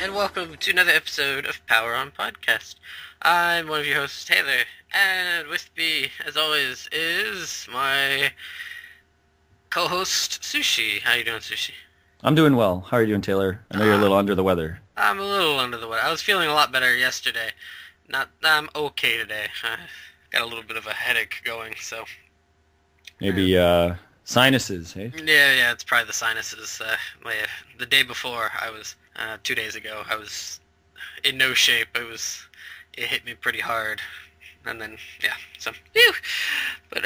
and welcome to another episode of Power On Podcast. I'm one of your hosts, Taylor, and with me, as always, is my co-host, Sushi. How you doing, Sushi? I'm doing well. How are you doing, Taylor? I know you're a little under the weather. I'm a little under the weather. I was feeling a lot better yesterday. I'm okay today. I got a little bit of a headache going, so... Maybe sinuses, hey? Yeah, it's probably the sinuses. The day before, 2 days ago, I was in no shape. It hit me pretty hard. And then, yeah, so, phew. But,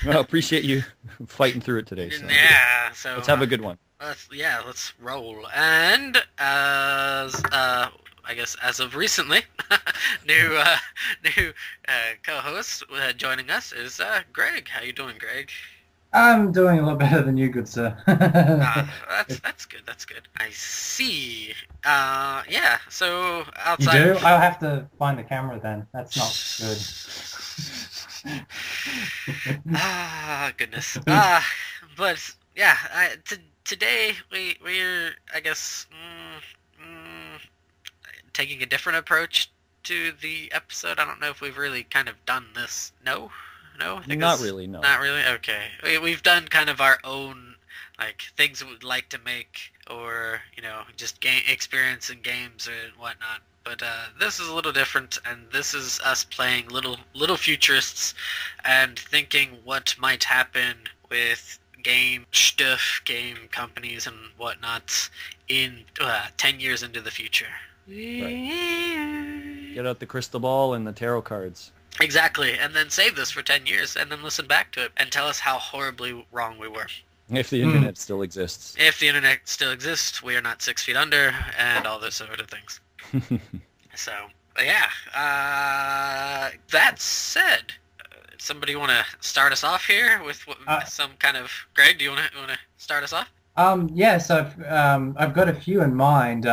Well, appreciate you fighting through it today. So. Yeah, so... Let's have a good one. Let's roll. And, I guess as of recently, new co-host joining us is Greg. How you doing, Greg? I'm doing a lot better than you, good sir. That's good. That's good. I see. Yeah. So You outside. do? I'll have to find the camera then. That's not good. Goodness. But yeah. Today we're I guess taking a different approach to the episode. I don't know if we've really kind of done this. No, I think Not really, no. Not really. Okay, we've done kind of our own like things we would like to make, or just game experience in games and whatnot. But this is a little different, and this is us playing little futurists and thinking what might happen with game stuff, game companies and whatnot in 10 years into the future. Right. Get out the crystal ball and the tarot cards. Exactly, and then save this for 10 years, and then listen back to it, and tell us how horribly wrong we were. If the internet still exists. If the internet still exists, we are not 6 feet under, and all those sort of things. So, yeah. That said, somebody want to start us off here with some kind of... Greg, do you want to start us off? Yes, I've got a few in mind.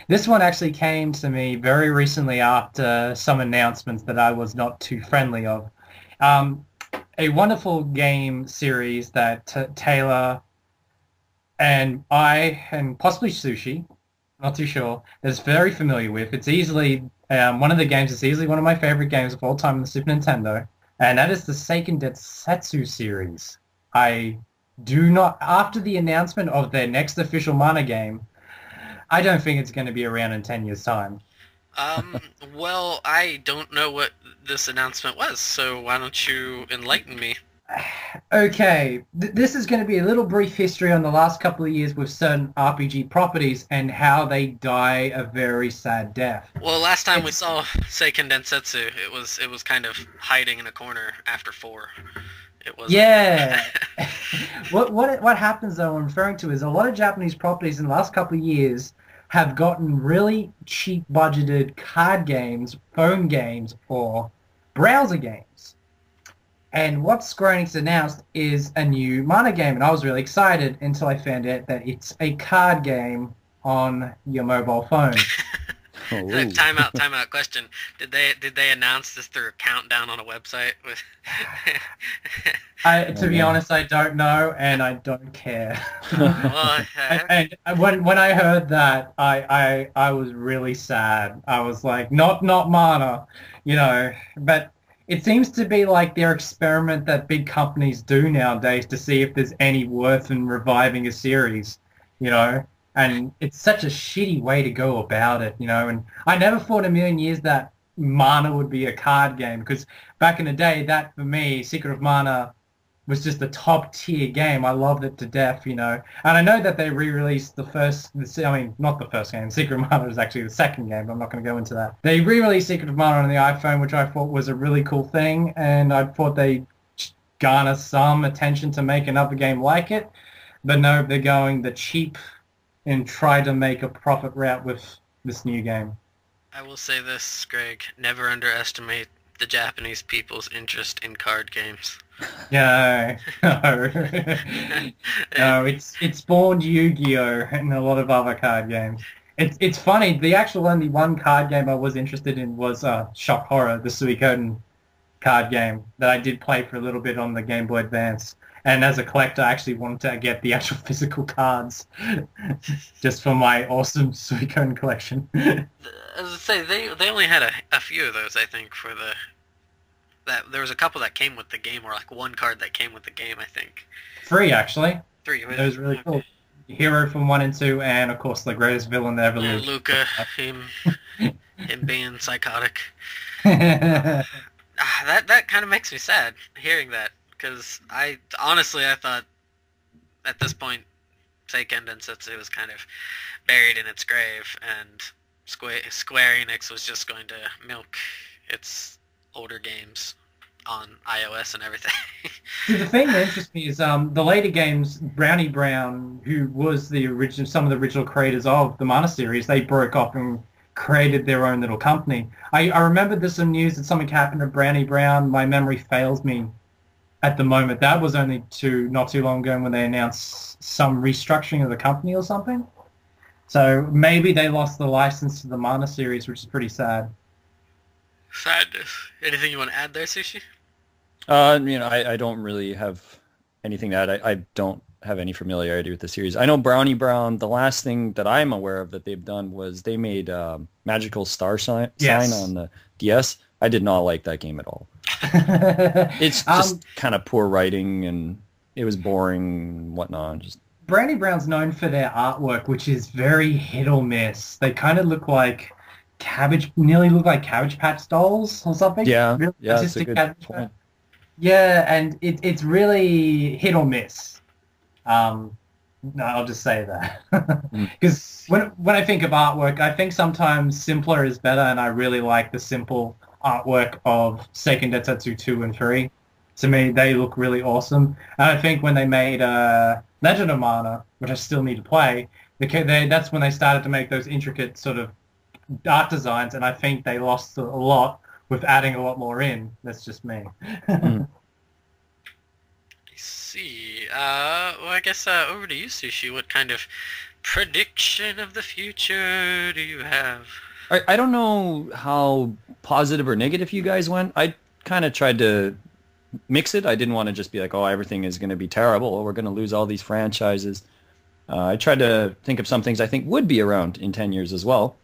This one actually came to me very recently after some announcements that I was not too friendly of. A wonderful game series that Taylor and I, and possibly Sushi, not too sure, is very familiar with. It's easily one of the games. It's easily one of my favorite games of all time on the Super Nintendo, and that is the Seiken Densetsu series. I do not, after the announcement of their next official mana game, I don't think it's going to be around in 10 years' time. Well, I don't know what this announcement was, so why don't you enlighten me? Okay, this is going to be a little brief history on the last couple of years with certain RPG properties and how they die a very sad death. Well, last time we saw Seiken Densetsu, it was kind of hiding in a corner after 4. It was. Yeah. What happens though, I'm referring to is a lot of Japanese properties in the last couple of years have gotten really cheap budgeted card games, phone games, or browser games. And what Square Enix announced is a new mana game, and I was really excited until I found out that it's a card game on your mobile phone. Oh, Time out. Question: Did they announce this through a countdown on a website? With To be honest, I don't know, and I don't care. Well, And when I heard that, I was really sad. I was like, not mana, But it seems to be like their experiment that big companies do nowadays to see if there's any worth in reviving a series, And it's such a shitty way to go about it, And I never thought a million years that Mana would be a card game, because back in the day, that for me, Secret of Mana was just a top tier game. I loved it to death, And I know that they re-released not the first game. Secret of Mana was actually the second game, but I'm not going to go into that. They re-released Secret of Mana on the iPhone, which I thought was a really cool thing, and I thought they'd garner some attention to make another game like it. But no, they're going the cheap and try to make a profit route with this new game. I will say this, Greg: never underestimate the Japanese people's interest in card games. No. No, it's spawned Yu-Gi-Oh! And a lot of other card games. It's funny, the actual only one card game I was interested in was Shock Horror, the Suikoden card game that I did play for a little bit on the Game Boy Advance. And as a collector, I actually wanted to get the actual physical cards just for my awesome Suicune collection. As I say, they only had a few of those, I think, for that there was a couple that came with the game, or like one card that came with the game, I think. 3, actually. 3. It was really cool. Hero from 1 and 2, and of course the greatest villain that ever lived. Luca, him being psychotic. That kind of makes me sad hearing that, because I thought at this point Seiken Densetsu was kind of buried in its grave, and Square Enix was just going to milk its older games on iOS and everything. See, the thing that interests me is the later games, Brownie Brown, who was some of the original creators of the Mana series, they broke off and created their own little company. I remember there's some news that something happened to Brownie Brown. My memory fails me at the moment. That was only not too long ago when they announced some restructuring of the company or something. So maybe they lost the license to the Mana series, which is pretty sad. Sadness. Anything you want to add there, Sushi? I don't really have anything to add. I don't have any familiarity with the series. I know Brownie Brown, the last thing that I'm aware of that they've done was they made Magical Star Sign on the DS. I did not like that game at all. It's just kind of poor writing, and it was boring and whatnot. Brownie Brown's known for their artwork, which is very hit or miss. They kind of look like nearly look like Cabbage Patch dolls or something. Yeah, that's a good point. Yeah, and it's really hit or miss. No, I'll just say that. Because when I think of artwork, I think sometimes simpler is better, and I really like the simple artwork of Seiken Densetsu 2 and 3. To me, they look really awesome. And I think when they made Legend of Mana, which I still need to play, that's when they started to make those intricate sort of art designs, and I think they lost a lot with adding a lot more in. That's just me. I see. Well, I guess over to you, Sushi. What kind of prediction of the future do you have? I don't know how positive or negative you guys went. I kind of tried to mix it. I didn't want to just be like, oh, everything is going to be terrible. We're going to lose all these franchises. I tried to think of some things I think would be around in 10 years as well.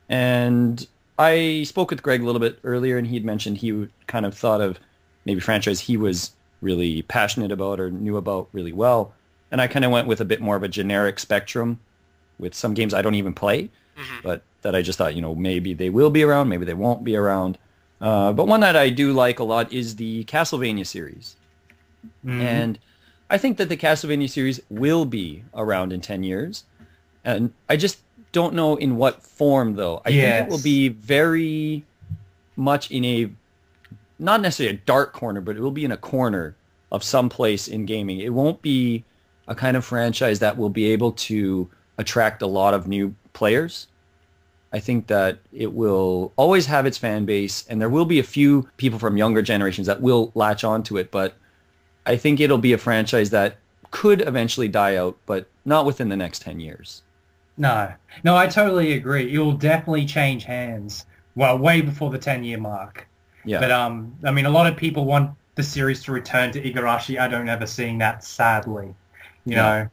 And I spoke with Greg a little bit earlier, and he'd mentioned he kind of thought of maybe franchise he was really passionate about or knew about really well. And I kind of went with a bit more of a generic spectrum with some games I don't even play, but that I just thought, maybe they will be around, maybe they won't be around. But one that I do like a lot is the Castlevania series. And I think that the Castlevania series will be around in 10 years. And I just don't know in what form, though. I think it will be very much in a, not necessarily a dark corner, but it will be in a corner of some place in gaming. It won't be a kind of franchise that will be able to attract a lot of new players. I think that it will always have its fan base, and there will be a few people from younger generations that will latch onto it, but I think it'll be a franchise that could eventually die out, but not within the next 10 years. No, I totally agree. It will definitely change hands, well, way before the 10-year mark. Yeah. But, I mean, a lot of people want the series to return to Igarashi. I don't ever seeing that, sadly, you know.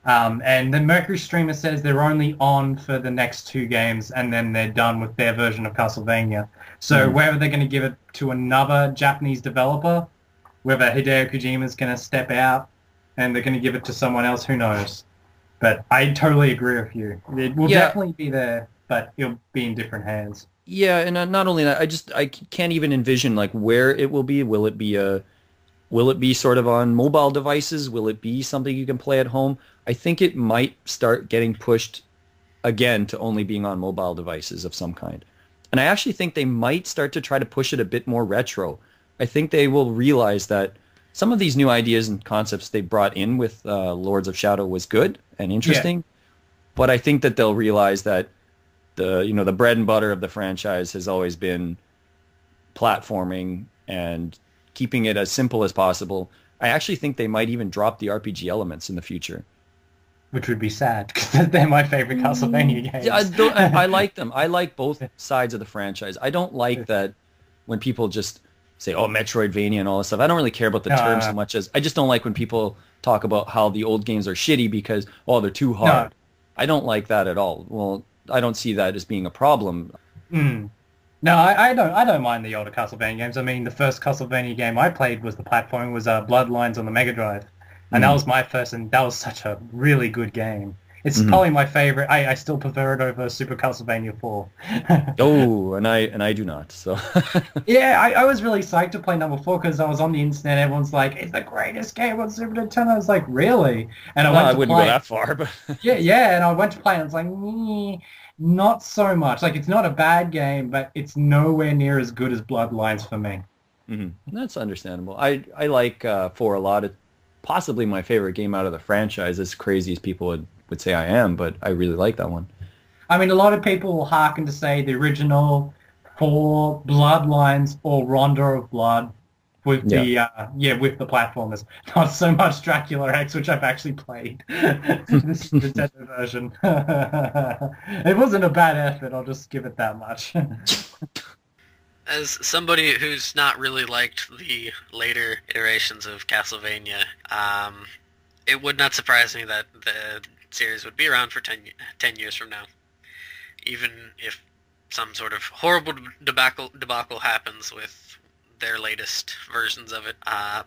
And the Mercury Streamer says they're only on for the next 2 games, and then they're done with their version of Castlevania. So whether they're going to give it to another Japanese developer, whether Hideo Kojima's going to step out and they're going to give it to someone else, who knows. But I totally agree with you. It will definitely be there, but it'll be in different hands. Yeah, and not only that, I can't even envision like where it will be. Will it be sort of on mobile devices? Will it be something you can play at home? I think it might start getting pushed again to only being on mobile devices of some kind. And I actually think they might start to try to push it a bit more retro. I think they will realize that some of these new ideas and concepts they brought in with Lords of Shadow was good and interesting, but I think that they'll realize that the bread and butter of the franchise has always been platforming and keeping it as simple as possible. I actually think they might even drop the RPG elements in the future. Which would be sad, because they're my favorite Castlevania games. Yeah, I like them. I like both sides of the franchise. I don't like that when people just say, oh, Metroidvania and all this stuff. I don't really care about the term so much as I just don't like when people talk about how the old games are shitty because, oh, they're too hard. No. I don't like that at all. Well, I don't see that as being a problem. Mm. No, I don't mind the older Castlevania games. I mean, the first Castlevania game I played was the platform was Bloodlines on the Mega Drive, and that was my first, and that was such a really good game. It's probably my favorite. I still prefer it over Super Castlevania 4. Oh, and I do not. So yeah, I was really psyched to play number 4 because I was on the internet. Everyone's like, "It's the greatest game on Super Nintendo." I was like, "Really?" And I wouldn't go that far, but yeah, and I went to play, and I was like, not so much. Like, it's not a bad game, but it's nowhere near as good as Bloodlines for me. That's understandable. I like 4 a lot. It's possibly my favorite game out of the franchise, as crazy as people would say I am, but I really like that one. I mean, a lot of people will hearken to say the original 4, Bloodlines, or Rondo of Blood with the platformers. Not so much Dracula X, which I've actually played. This is the Nintendo version. It wasn't a bad effort, I'll just give it that much. As somebody who's not really liked the later iterations of Castlevania, it would not surprise me that the series would be around for 10 years from now. Even if some sort of horrible debacle happens with their latest versions of it.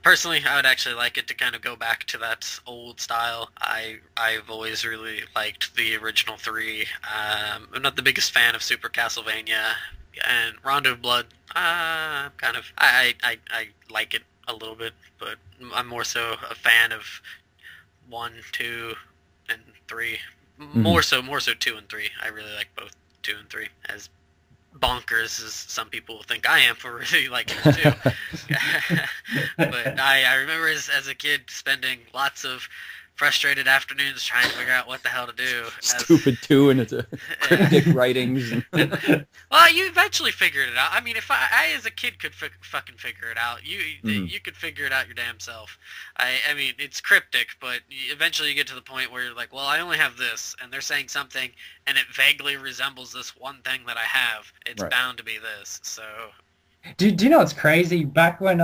Personally, I would actually like it to kind of go back to that old style. I've always really liked the original 3. I'm not the biggest fan of Super Castlevania, and Rondo of Blood, I like it a little bit, but I'm more so a fan of 1, 2, and 3. More so 2 and 3. I really like both 2 and 3. As bonkers as some people think I am for really liking it too. But I remember as a kid spending lots of frustrated afternoons trying to figure out what the hell to do. Stupid 2 and it's a cryptic writings. Well, you eventually figured it out. I mean, if I as a kid could fucking figure it out, you could figure it out your damn self. I mean, it's cryptic, but eventually you get to the point where you're like, well, I only have this, and they're saying something, and it vaguely resembles this one thing that I have. It's bound to be this, so... Do you know what's crazy? Back when when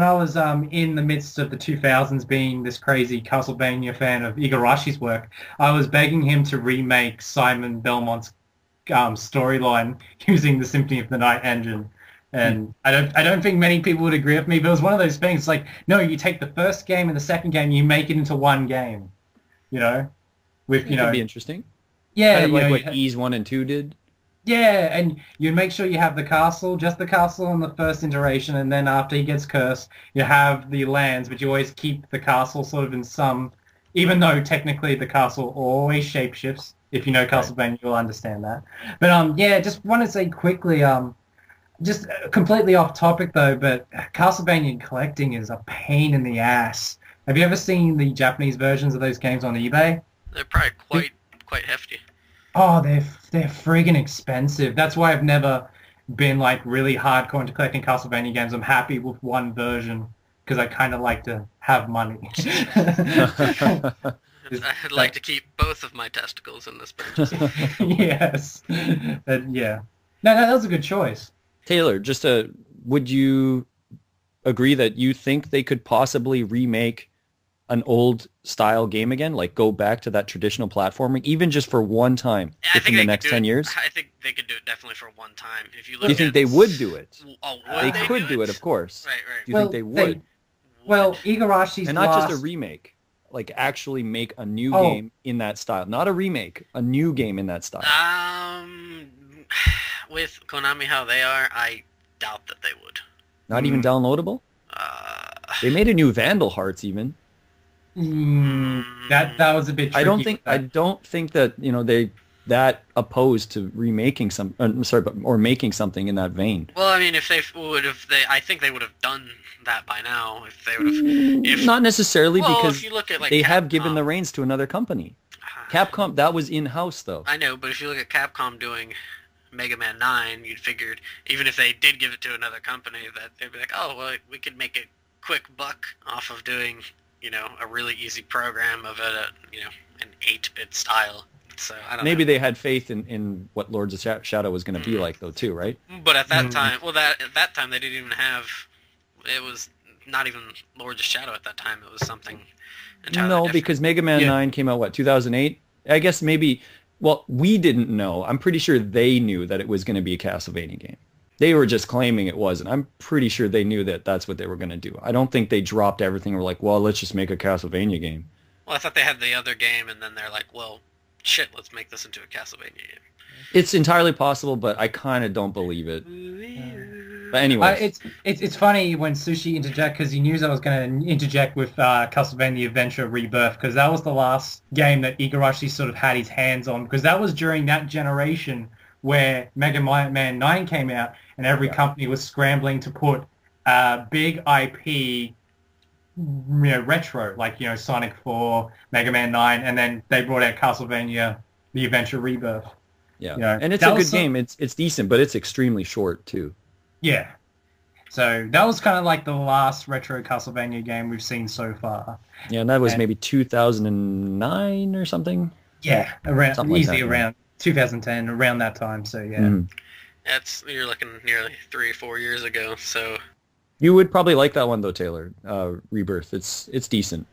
I was in the midst of the 2000s being this crazy Castlevania fan of Igarashi's work, I was begging him to remake Simon Belmont's storyline using the Symphony of the Night engine. And I don't think many people would agree with me, but it was one of those things like, no, you take the first game and the second game, you make it into one game. You know? With It could be interesting. Yeah, kind of like what Ys 1 and 2 did. Yeah, and you make sure you have the castle, just the castle in the first iteration, and then after he gets cursed, you have the lands, but you always keep the castle sort of in some, even though technically the castle always shapeshifts. If you know Castlevania, you'll understand that. But yeah, just want to say quickly, just completely off topic though, but Castlevania collecting is a pain in the ass. Have you ever seen the Japanese versions of those games on eBay? They're probably quite hefty. Oh, they're friggin' expensive. That's why I've never been like really hardcore into collecting Castlevania games. I'm happy with one version because I kind of like to have money. I'd like to keep both of my testicles in this purchase. Yes. Yeah. No, that was a good choice. Taylor, would you agree that you think they could possibly remake an old style game again, like go back to that traditional platforming, even just for one time within the next 10 years? I think they could do it definitely for one time. If you look, do you think they would do it? They could do it, of course. Right. Do you think they would? Well, Igarashi's and not just a remake, like actually make a new game in that style, not a remake, a new game in that style. With Konami how they are, I doubt that they would. Not even downloadable? They made a new Vandal Hearts even. That was a bit tricky. I don't think that they that opposed to remaking or making something in that vein. Well, I mean, if they would have, I think they would have done that by now. If they would have, not necessarily, because if you look at, like, they Capcom, have given the reins to another company. Capcom, that was in-house though. I know, but if you look at Capcom doing Mega Man 9, you'd figured even if they did give it to another company, that they'd be like, oh, well, we could make a quick buck off of doing, a really easy program of an 8-bit style. So I don't Maybe know. they had faith in what Lords of Shadow was going to be like, though, too, right? But at that time, well, at that time they didn't even have. It was not even Lords of Shadow at that time. It was something entirely No, different. because Mega Man 9 came out, what, 2008? I guess maybe, well, we didn't know. I'm pretty sure they knew that it was going to be a Castlevania game. They were just claiming it wasn't. I'm pretty sure they knew that that's what they were going to do. I don't think they dropped everything and were like, well, let's just make a Castlevania game. Well, I thought they had the other game, and then they're like, well, shit, let's make this into a Castlevania game. It's entirely possible, but I kind of don't believe it. But anyway, It's funny when Sushi interject because he knew I was going to interject with Castlevania Adventure Rebirth because that was the last game that Igarashi sort of had his hands on because that was during that generation where Mega Man 9 came out and every company was scrambling to put big IP, retro, like, Sonic 4, Mega Man 9, and then they brought out Castlevania, The Adventure Rebirth. Yeah, and it's a good game. It's decent, but it's extremely short, too. Yeah. So that was kind of like the last retro Castlevania game we've seen so far. Yeah, and that was maybe 2009 or something? Yeah, around like around 2010, around that time, so yeah. Mm-hmm. You're looking nearly 3 or 4 years ago, so... You would probably like that one, though, Taylor. Rebirth. It's decent.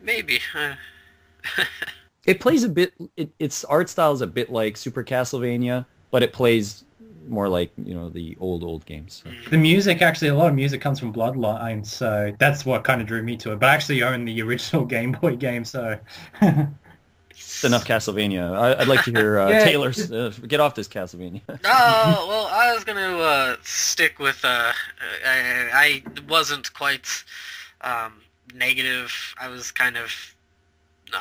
Maybe. It plays a bit... its art style is a bit like Super Castlevania, but it plays more like, the old games. So. The music, actually, a lot of music comes from Bloodline, so that's what kind of drew me to it. But I actually own the original Game Boy game, so... It's enough Castlevania. I'd like to hear Taylor's... get off this Castlevania. Oh, well, I was going to stick with... I wasn't quite negative. I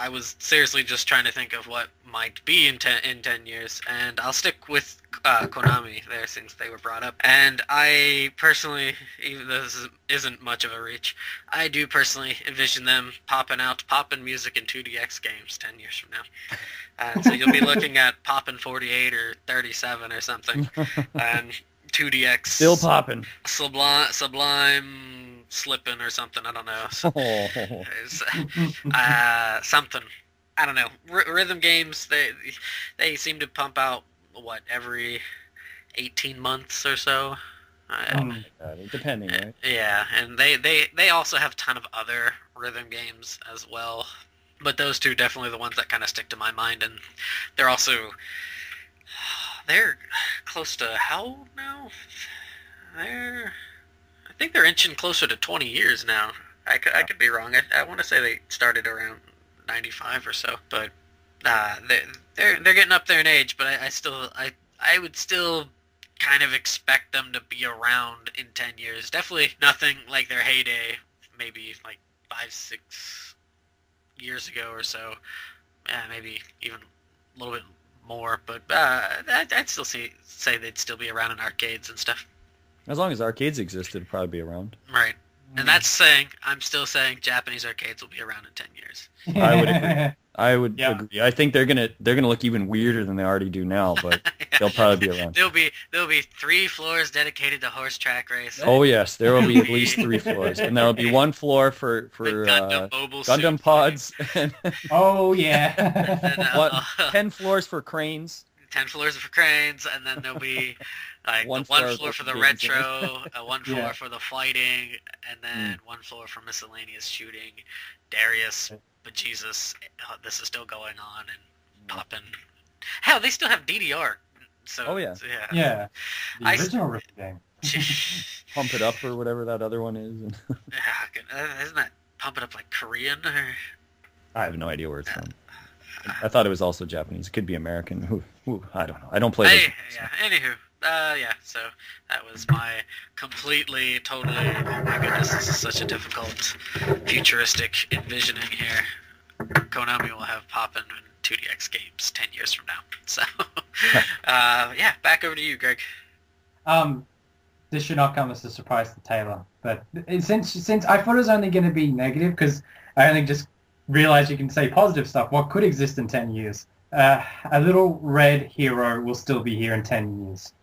was seriously just trying to think of what might be in 10 years, and I'll stick with Konami there since they were brought up. And I personally, even though this isn't much of a reach, I do personally envision them popping music in 2DX games 10 years from now. So you'll be looking at poppin' 48 or 37 or something, and 2DX... Still popping. Sublime slipping or something, I don't know. So, something. I don't know. Rhythm games, they seem to pump out, every 18 months or so? Depending, right? Yeah, and they also have a ton of other rhythm games as well. But those two definitely the ones that kind of stick to my mind, and they're close to how old now? I think they're inching closer to 20 years now. I could be wrong. I want to say they started around 95 or so, but they're getting up there in age. But I would still kind of expect them to be around in 10 years. Definitely nothing like their heyday, maybe like 5-6 years ago or so. Maybe even a little bit more, but I'd still say they'd still be around in arcades and stuff. As long as arcades exist, it'd probably be around. Right. And I'm still saying Japanese arcades will be around in 10 years. I would agree. Agree. I think they're gonna look even weirder than they already do now, but they'll probably be around. There'll be 3 floors dedicated to horse track racing. Oh yes, there will be at least 3 floors, and there will be 1 floor for Gundam pods. Oh yeah. And, 10 floors for cranes. 10 floors for cranes, and then there'll be like one floor for the retro, 1 floor for the fighting, and then 1 floor for miscellaneous shooting. Darius, but Jesus, this is still going on and popping. Hell, they still have DDR. So, oh yeah. Yeah. The original Rift game. Pump It Up or whatever that other one is. Isn't that Pump It Up like Korean? Or? I have no idea where it's from. I thought it was also Japanese. It could be American. I don't know. I don't play those. Yeah. Anywho, so that was my completely, totally, oh my goodness, this is such a difficult futuristic envisioning here. Konami will have poppin' in 2DX games 10 years from now. So, back over to you, Greg. This should not come as a surprise to Taylor, but since I thought it was only going to be negative, because I only just realized you can say positive stuff. What could exist in 10 years? A little red hero will still be here in 10 years.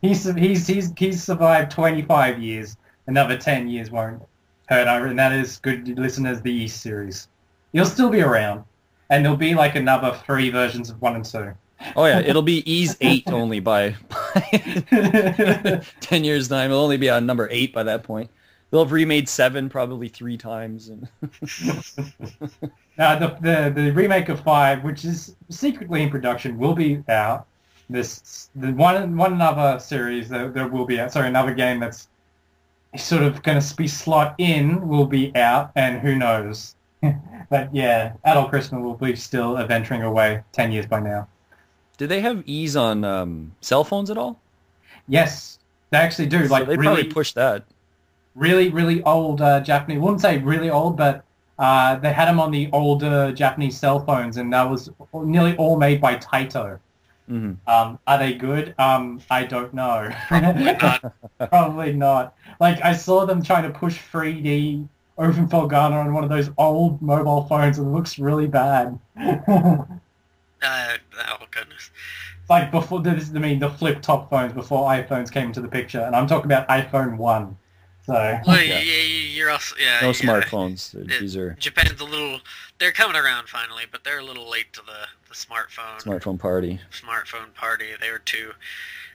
He's survived 25 years. Another 10 years won't hurt. And that is, good listeners, the East series. He'll still be around. And there'll be like another 3 versions of 1 and 2. Oh yeah, it'll be Ys 8 only by 10 years time. It'll only be on number 8 by that point. They'll have remade 7 probably 3 times. And Now, the remake of 5, which is secretly in production, will be out. The one other series that there will be out. Sorry, another game that's sort of going to be slot in will be out, and who knows. But yeah, Adult Christmas will be still adventuring away 10 years by now. do they have Ys on cell phones at all? Yes, they actually do. So Like they probably push that. really old Japanese. I wouldn't say really old, but they had them on the older Japanese cell phones, and that was nearly all made by Taito. Mm-hmm. Are they good? I don't know. Probably not. Probably not. Like, I saw them trying to push 3D Open Felgana on one of those old mobile phones, and it looks really bad. Oh goodness. Like before, the flip top phones before iPhones came into the picture, and I'm talking about iPhone 1. So Well, Yeah. you're also No yeah. smartphones. These are Japan's a little. They're coming around finally, but they're a little late to the smartphone party. smartphone party. They were too.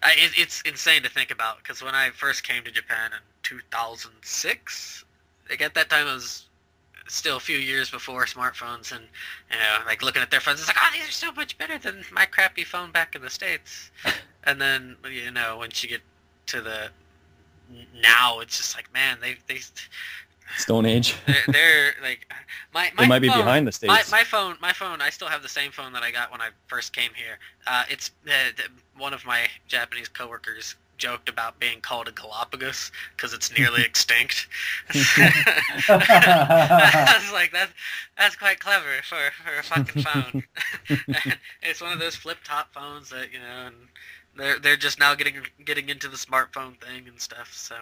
It's insane to think about because when I first came to Japan in 2006, like at that time it was still a few years before smartphones, and like looking at their phones, it's like, oh, these are so much better than my crappy phone back in the States. And then once you get to the now, it's just like, man, they Stone Age. they're like my They might be phone, behind the States. My phone. I still have the same phone that I got when I first came here. It's one of my Japanese coworkers joked about being called a Galapagos because it's nearly extinct. I was like, that's quite clever for a fucking phone. It's one of those flip top phones that and they're just now getting into the smartphone thing and stuff. So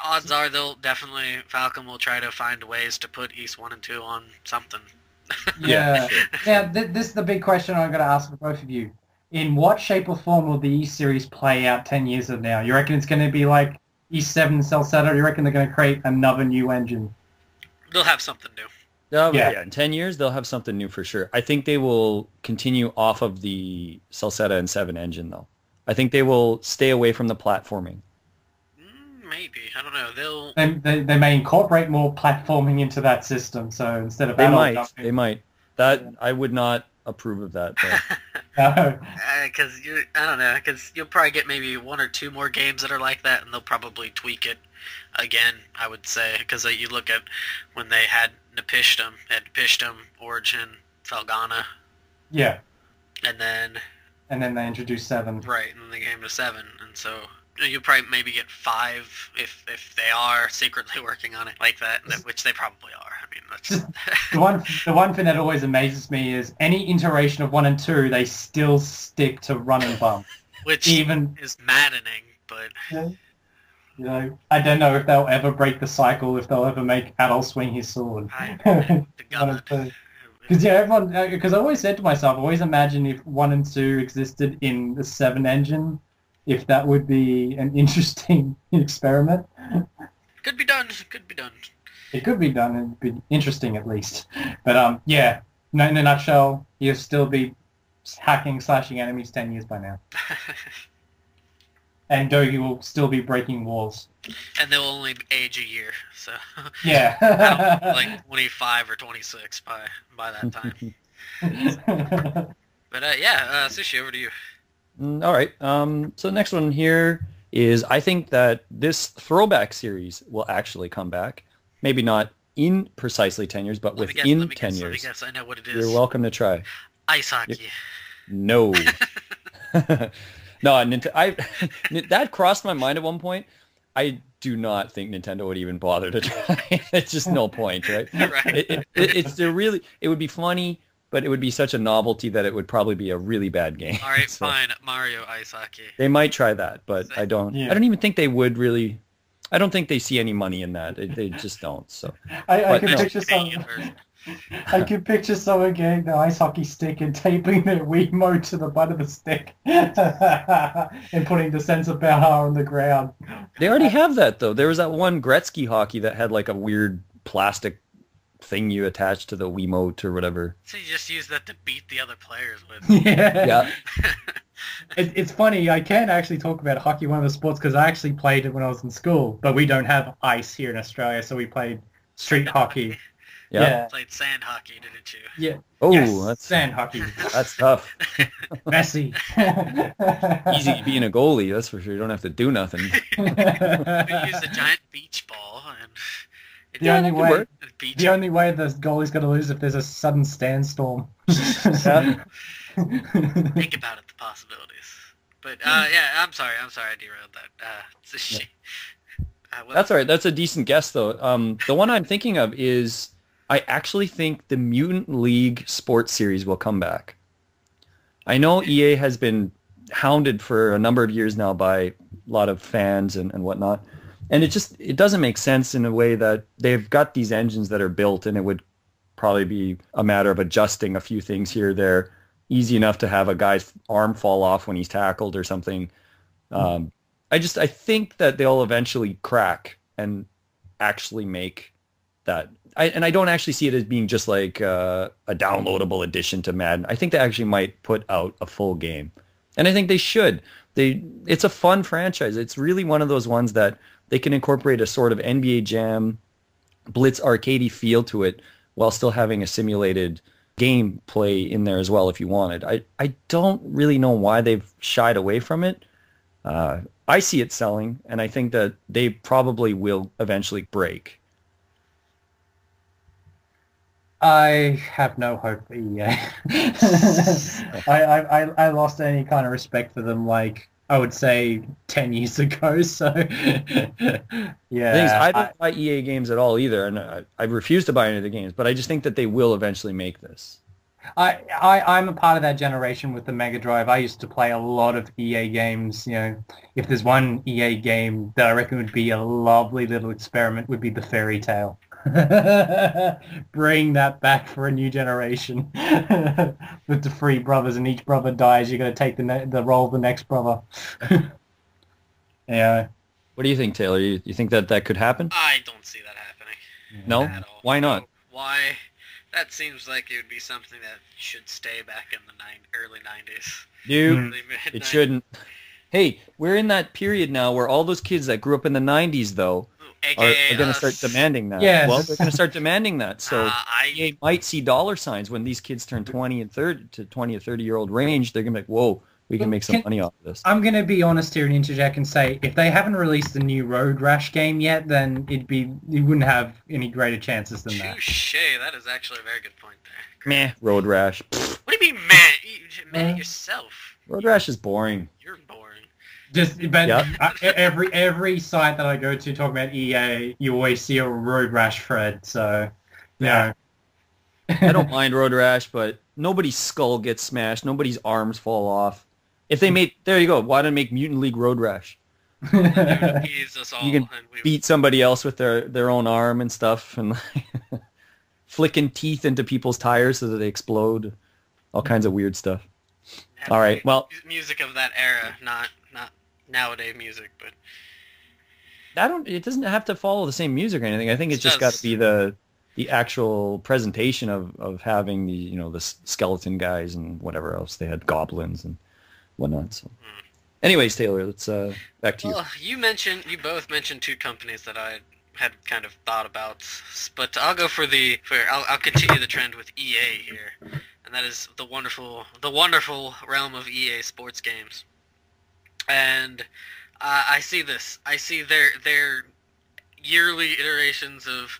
odds are Falcom will try to find ways to put Ys 1 and 2 on something. yeah, this is the big question I'm going to ask for both of you. In what shape or form will the Ys series play out 10 years from now? You reckon it's going to be like Ys 7 Celceta, or you reckon they're going to create another new engine? They'll have something new. Yeah, in 10 years, they'll have something new for sure. I think they will continue off of the Celceta and 7 engine, though. I think they will stay away from the platforming. Maybe. I don't know. They may incorporate more platforming into that system, so instead of... They might. That, I would not approve of that, though. Because I don't know, because you'll probably get maybe 1 or 2 more games that are like that, and they'll probably tweak it again, I would say, because you look at when they had Nepishtim, Origin, Felgana. Yeah. And then they introduced 7. Right, and then they came to 7, and so you'll probably maybe get 5 if they are secretly working on it like that, which they probably are. I mean, that's... the one thing that always amazes me is any iteration of 1 and 2, they still stick to run and bump. Which is maddening, but... I don't know if they'll ever break the cycle, if they'll ever make Adol swing his sword. Because I always said to myself, I always imagine if 1 and 2 existed in the 7 engine, if that would be an interesting experiment. Could be done. It could be done. It'd be interesting at least. But in a nutshell, you'll still be hacking, slashing enemies 10 years by now. And Dogi will still be breaking walls. And they'll only age a year, so... Yeah. Like 25 or 26 by that time. But Sushi, over to you. All right. So the next one here is, I think that this throwback series will actually come back. Maybe not in precisely 10 years, but within 10 years. Let me guess. I know what it is. You're welcome to try. Ice hockey. No. No, that crossed my mind at one point. I do not think Nintendo would even bother to try. It's just no point, right? Right. It would be funny, but it would be such a novelty that it would probably be a really bad game. All right, fine. Mario Ice Hockey. They might try that, but I don't even think they would really. I don't think they see any money in that. They just don't. So I can picture someone getting the ice hockey stick and taping their Wiimote to the butt of the stick and putting the sense of power on the ground. They already have that, though. There was that one Gretzky hockey that had like a weird plastic thing you attach to the Wiimote or whatever. So you just use that to beat the other players with. Yeah. It's funny, I can actually talk about hockey, one of the sports, because I actually played it when I was in school, but we don't have ice here in Australia, so we played street hockey. Yeah. Played sand hockey, didn't you? Yeah. Oh, Yes, that's sand hockey. That's tough. Messy. Easy being a goalie, that's for sure. You don't have to do nothing. We use a giant beach ball and The only way beach. the only way the goalie's going to lose if there's a sudden sandstorm. Yeah. Think about it, the possibilities. But yeah, I'm sorry I derailed that. It's a shame. That's all right. That's a decent guess, though. The one I'm thinking of is I actually think the Mutant League sports series will come back. I know EA has been hounded for a number of years now by a lot of fans and whatnot. And it doesn't make sense in a way that they've got these engines that are built, and it would probably be a matter of adjusting a few things here or there. Easy enough to have a guy's arm fall off when he's tackled or something. I think that they'll eventually crack and actually make that. I don't actually see it as being just like a downloadable addition to Madden. I think they actually might put out a full game. And I think they should. It's a fun franchise. It's really one of those ones that they can incorporate a sort of NBA Jam, Blitz arcadey feel to it while still having a simulated gameplay in there as well if you wanted. I don't really know why they've shied away from it. I see it selling, and I think that they probably will eventually break. I have no hope for EA. I lost any kind of respect for them, like, I would say 10 years ago, so yeah. I don't buy EA games at all either, and I refuse to buy any of the games, but I just think that they will eventually make this. I'm a part of that generation with the Mega Drive. I used to play a lot of EA games. You know, if there's one EA game that I reckon would be a lovely little experiment, would be the Fairy Tale. Bring that back for a new generation. With the three brothers, and each brother dies, you're going to take the role of the next brother. Yeah. What do you think, Taylor? You think that could happen? I don't see that happening. No? At all. Why not? Why? That seems like it would be something that should stay back in the early 90s. Dude, it shouldn't. Hey, we're in that period now where all those kids that grew up in the 90s, though, are going to start demanding that. Yes. Well, they're going to start demanding that. So they might see dollar signs when these kids turn 20 and 30 to 20 or 30-year-old range. They're going to be like, whoa, we can make some money off of this. I'm going to be honest here and interject and say, if they haven't released the new Road Rash game yet, then you wouldn't have any greater chances than that. Touche. That is actually a very good point there. Meh, Road Rash. What do you mean, man? You man yourself. Road Rash is boring. You're boring. Every site that I go to talking about EA, you always see a Road Rash thread. So, yeah. I don't mind Road Rash, but nobody's skull gets smashed. Nobody's arms fall off. If they made, there you go. Why don't make Mutant League Road Rash? You can beat somebody else with their own arm and stuff, and flicking teeth into people's tires so that they explode. All kinds of weird stuff. All right, well, music of that era, not nowadays music, but it doesn't have to follow the same music or anything. I think it's just got to be the actual presentation of having the skeleton guys and whatever else. They had goblins and whatnot. So, anyways, Taylor, let's back to you. Well, you both mentioned two companies that I had kind of thought about, but I'll go I'll continue the trend with EA here, and that is the wonderful realm of EA sports games. And I see this. I see their yearly iterations of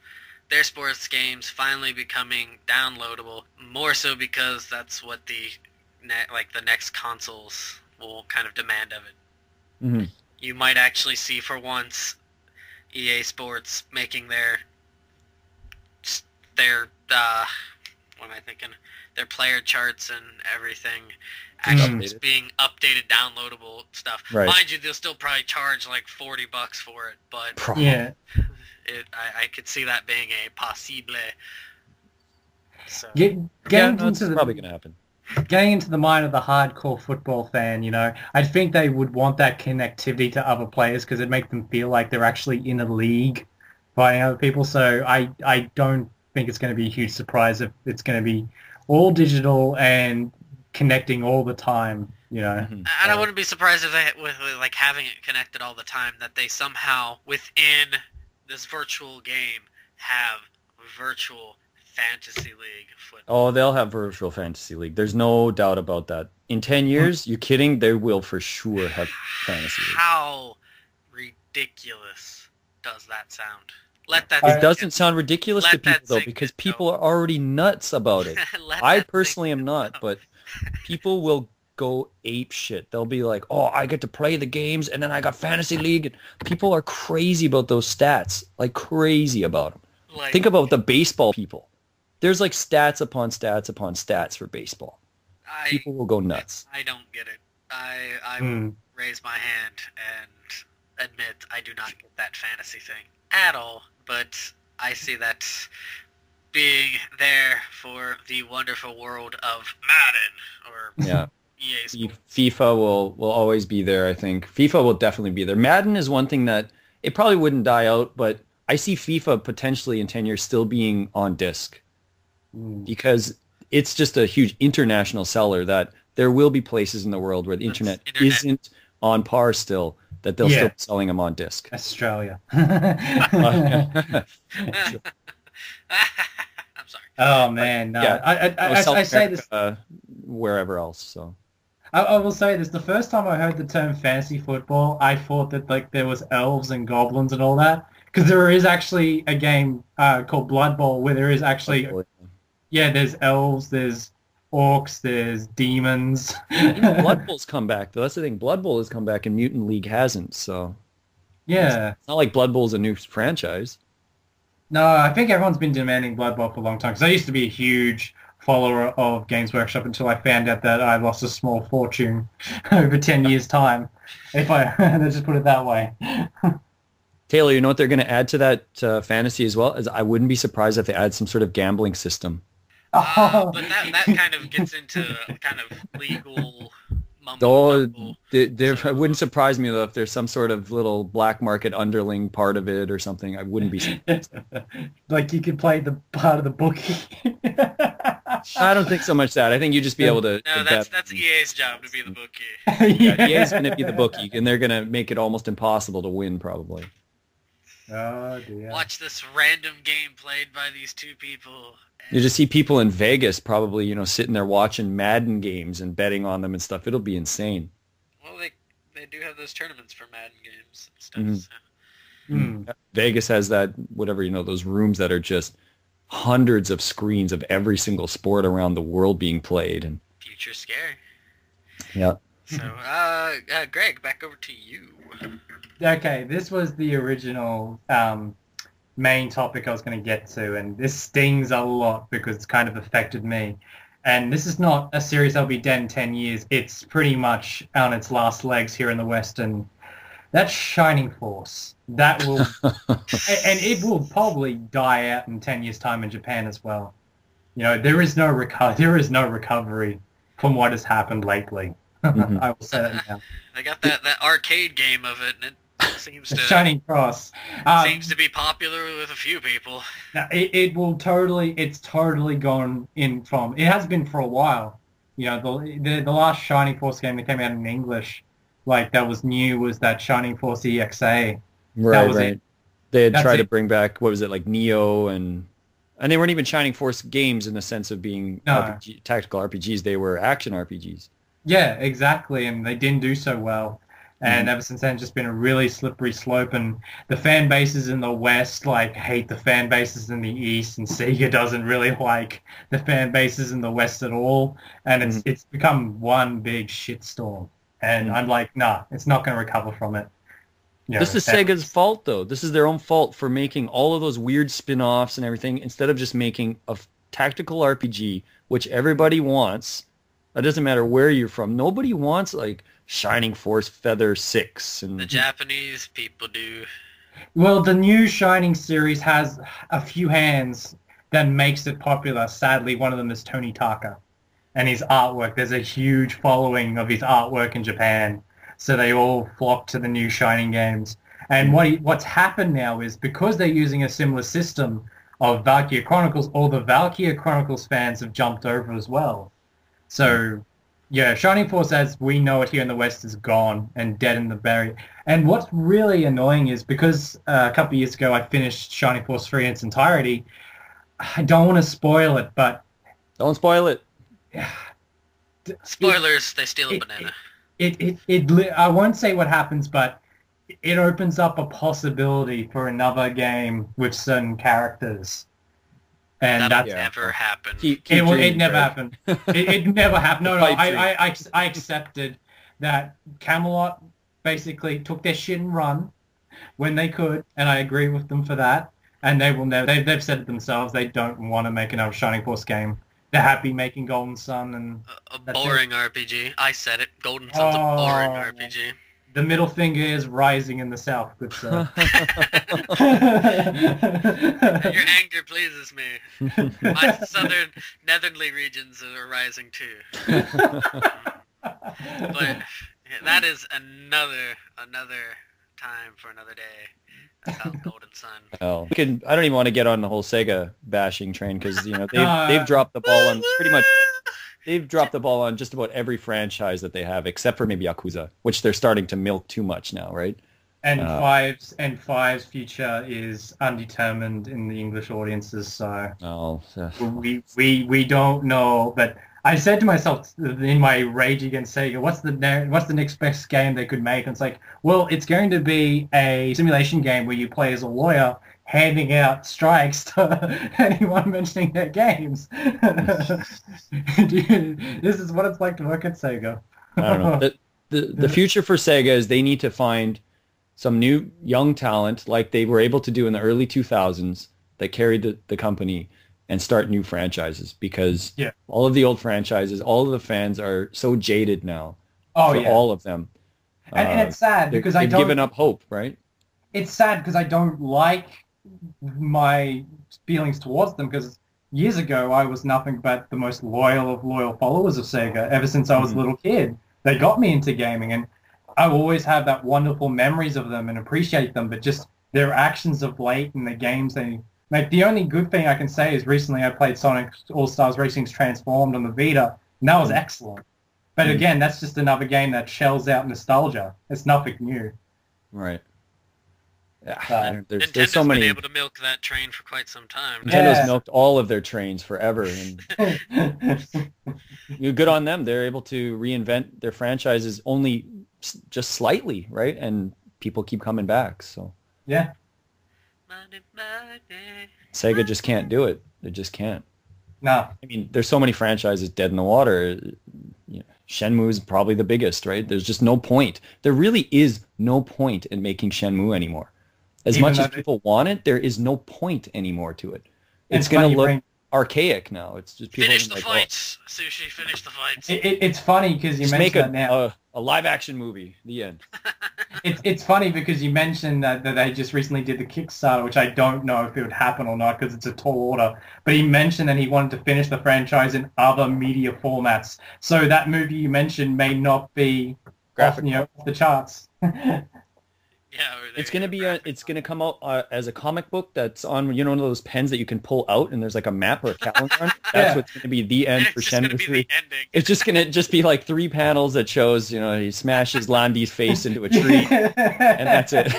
their sports games finally becoming downloadable, more so because that's what the next consoles will kind of demand of it. Mm-hmm. You might actually see for once EA Sports making their what am I thinking? Their player charts and everything actually being updated, downloadable stuff. Right. Mind you, they'll still probably charge like $40 for it, but yeah, I could see that being a possible. So. That's probably going to happen. Getting into the mind of the hardcore football fan, I think they would want that connectivity to other players because it'd make them feel like they're actually in a league fighting other people. So I don't think it's going to be a huge surprise if it's going to be all digital and connecting all the time. You know, and I wouldn't be surprised if they, with like having it connected all the time, that they somehow within this virtual game have virtual fantasy league football. Oh, they'll have virtual fantasy league. There's no doubt about that. In 10 years, you're kidding? They will for sure have fantasy league. How ridiculous does that sound? Let that. It doesn't sound ridiculous to Let that people though, sink because in, people are already nuts about it. Let I that personally sink am in, not, though. but people will go ape shit. They'll be like, "Oh, I get to play the games, and then I got fantasy league." And people are crazy about those stats, like crazy about them. Like, Think about the baseball people. There's like stats upon stats upon stats for baseball. People will go nuts. I don't get it. I will raise my hand and admit I do not get that fantasy thing at all. But I see that being there for the wonderful world of Madden or Yeah. EA Sports. FIFA will always be there, I think. FIFA will definitely be there. Madden is one thing that it probably wouldn't die out, but I see FIFA potentially in 10 years still being on disc because it's just a huge international seller that there will be places in the world where the internet isn't on par still, that they'll still be selling them on disc. Australia. I'm sorry. Oh man, no. Yeah. I say this. Wherever else, so. I will say this. The first time I heard the term fantasy football, I thought that like there was elves and goblins and all that. Because there is actually a game called Blood Bowl where there is actually, there's elves, there's orcs, there's demons. Even Blood Bowl's come back, though. That's the thing. Blood Bowl has come back and Mutant League hasn't, so. Yeah. It's not like Blood Bowl's a new franchise. No, I think everyone's been demanding Blood Bowl for a long time. Because I used to be a huge follower of Games Workshop until I found out that I lost a small fortune over 10 years' time. Let's just put it that way. Taylor, you know what they're going to add to that fantasy as well? Is I wouldn't be surprised if they add some sort of gambling system. But that kind of gets into kind of legal mumbo. It wouldn't surprise me though if there's some sort of little black market underling part of it or something. I wouldn't be surprised. Like you could play the part of the bookie. I don't think so much that. I think you just be able to. No, that's EA's job to be the bookie. Yeah, EA's going to be the bookie, and they're going to make it almost impossible to win probably. Oh dear. Watch this random game played by these two people. You just see people in Vegas probably, sitting there watching Madden games and betting on them and stuff. It'll be insane. Well, they do have those tournaments for Madden games and stuff. So. Vegas has that, whatever, those rooms that are just hundreds of screens of every single sport around the world being played. And future scary. Yeah. So, Greg, back over to you. Okay, this was the original main topic I was going to get to, and this stings a lot because it's kind of affected me. And this is not a series that'll be dead in 10 years. It's pretty much on its last legs here in the West, and that's Shining Force. That will, and it will probably die out in 10 years' time in Japan as well. There is no recovery from what has happened lately. I will say that now. I got that arcade game of it, and it seems to Shining Cross seems to be popular with a few people. Now it's totally gone in from. It has been for a while. The last Shining Force game that came out in English, like that was new, was that Shining Force EXA. Right. They had tried to bring back, what was it, like Neo, and they weren't even Shining Force games in the sense of being tactical RPGs. They were action RPGs. Yeah, exactly, and they didn't do so well. And ever since then, it's just been a really slippery slope, and the fan bases in the West hate the fan bases in the East, and Sega doesn't really like the fan bases in the West at all, and it's become one big shitstorm. And I'm like, nah, it's not going to recover from it. This is Sega's fault, though. This is their own fault for making all of those weird spin-offs and everything instead of just making a tactical RPG, which everybody wants. It doesn't matter where you're from. Nobody wants, Shining Force Feather 6. And the Japanese people do. Well, the new Shining series has a few hands that makes it popular. Sadly, one of them is Tony Taka and his artwork. There's a huge following of his artwork in Japan, so they all flock to the new Shining games. And what's happened now is because they're using a similar system, of Valkyria Chronicles, all the Valkyria Chronicles fans have jumped over as well. So, yeah, Shining Force as we know it here in the West is gone and dead in the buried. And what's really annoying is because a couple of years ago I finished Shining Force 3 in its entirety, I don't want to spoil it, but... Don't spoil it. Spoilers, they steal a banana. I won't say what happens, but it opens up a possibility for another game with certain characters. And That'll never happen. It never happened. It never happened. No, I accepted that Camelot basically took their shit and run when they could, and I agree with them for that. And they will never. They've said it themselves. They don't want to make another Shining Force game. They're happy making Golden Sun and a boring RPG. I said it. Golden Sun's a boring RPG. The middle finger is rising in the south, good sir. Your anger pleases me. My southern, netherly regions are rising too. But that is another time for another day. About Golden Sun. Oh, I don't even want to get on the whole Sega bashing train because they've dropped the ball on pretty much. They've dropped the ball on just about every franchise that they have, except for maybe Yakuza, which they're starting to milk too much now, right? And Five's future is undetermined in the English audiences, so we don't know. But I said to myself in my rage against Sega, what's the next best game they could make? And it's like, well, it's going to be a simulation game where you play as a lawyer handing out strikes to anyone mentioning their games. This is what it's like to work at Sega. I don't know. The future for Sega is they need to find some new young talent like they were able to do in the early 2000s that carried the company and start new franchises because all of the old franchises, all of the fans are so jaded now all of them. And it's sad because they've given up hope, right? It's sad because I don't like my feelings towards them because years ago I was nothing but the most loyal of loyal followers of Sega ever since I was a little kid. They got me into gaming and I always have that wonderful memories of them and appreciate them, but just their actions of late and the games they make. The only good thing I can say is recently I played Sonic All-Stars Racing's Transformed on the Vita and that was excellent. But again, that's just another game that shells out nostalgia. It's nothing new. Right. Nintendo's so many. Been able to milk that train for quite some time. Nintendo's milked all of their trains forever, and good on them. They're able to reinvent their franchises only just slightly, right? And people keep coming back. So yeah, Sega just can't do it. They just can't. No, I mean, there's so many franchises dead in the water. Shenmue is probably the biggest, right? There's just no point. There really is no point in making Shenmue anymore. As much as people want it, there is no point anymore to it. It's going to look archaic now. It's just people finish the fights, Sushi. Finish the fights. It's funny because you mentioned that now. A live-action movie. The end. It's funny because you mentioned that they just recently did the Kickstarter, which I don't know if it would happen or not because it's a tall order. But he mentioned that he wanted to finish the franchise in other media formats. So that movie you mentioned may not be off the charts. Yeah, it's gonna come out as a comic book that's on one of those pens that you can pull out and there's like a map or a calendar on it. That's what's gonna be the end for Shenmue 3. It's just gonna be like 3 panels that shows he smashes Landi's face into a tree and that's it.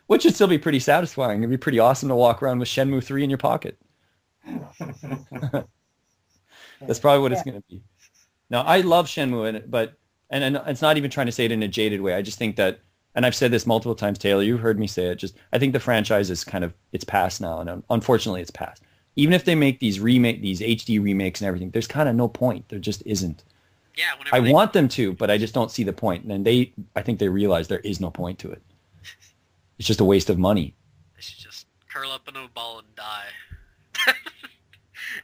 Which would still be pretty satisfying. It'd be pretty awesome to walk around with Shenmue 3 in your pocket. That's probably what it's gonna be. Now I love Shenmue, but it's not even trying to say it in a jaded way. I just think that. And I've said this multiple times, Taylor. You've heard me say it. I think the franchise is it's past now, and unfortunately, it's past. Even if they make these HD remakes and everything, there's kind of no point. There just isn't. Yeah. I want them to, but I just don't see the point. And I think they realize there is no point to it. It's just a waste of money. They should just curl up in a ball and die.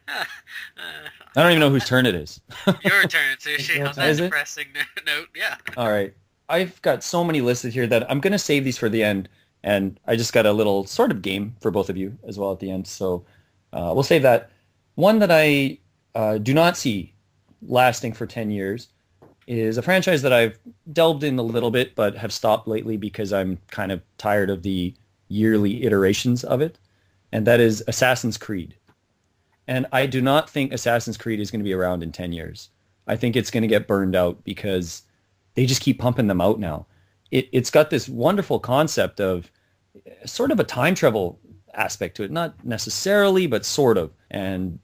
I don't even know whose turn it is. Your turn, Sushi. On that depressing note, yeah. All right. I've got so many listed here that I'm going to save these for the end, and I just got a little sort of game for both of you as well at the end, so we'll save that. One that I do not see lasting for 10 years is a franchise that I've delved in a little bit but have stopped lately because I'm kind of tired of the yearly iterations of it, and that is Assassin's Creed. And I do not think Assassin's Creed is going to be around in 10 years. I think it's going to get burned out because they just keep pumping them out now. It's got this wonderful concept of sort of a time travel aspect to it. Not necessarily, but sort of. And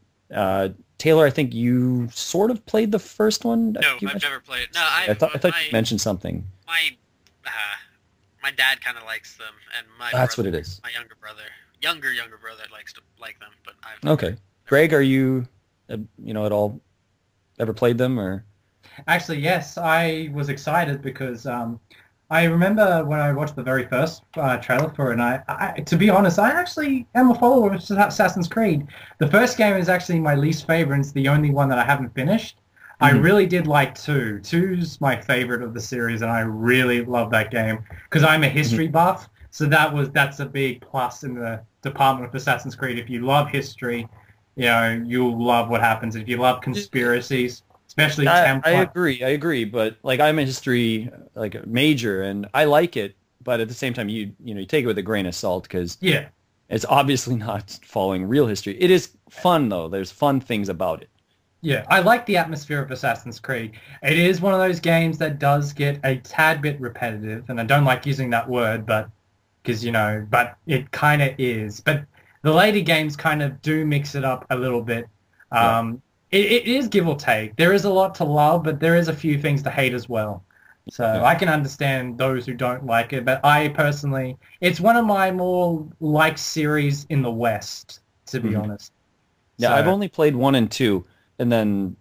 Taylor, I think you sort of played the first one? No, I've never played it. No, I thought you mentioned something. My dad kind of likes them, and that's what it is. My younger brother likes to like them, but I've okay. Greg, are you, at all ever played them or? Actually, yes. I was excited because I remember when I watched the very first trailer for it, and I, to be honest, I actually am a follower of Assassin's Creed. The first game is actually my least favorite, and it's the only one that I haven't finished. I really did like 2. 2's my favorite of the series, and I really love that game because I'm a history buff. So that's a big plus in the department of Assassin's Creed. If you love history, you'll love what happens. If you love conspiracies, especially Templar. I agree, but like I'm a history major, and I like it, but at the same time, you take it with a grain of salt because it's obviously not following real history. It is fun though. There's fun things about it. Yeah, I like the atmosphere of Assassin's Creed. It is one of those games that does get a tad bit repetitive, and I don't like using that word, but it kind of is. But the later games kind of do mix it up a little bit. It is give or take. There is a lot to love, but there is a few things to hate as well. So I can understand those who don't like it, but I personally, it's one of my more liked series in the West, to be honest. Yeah, so, I've only played 1 and 2. And then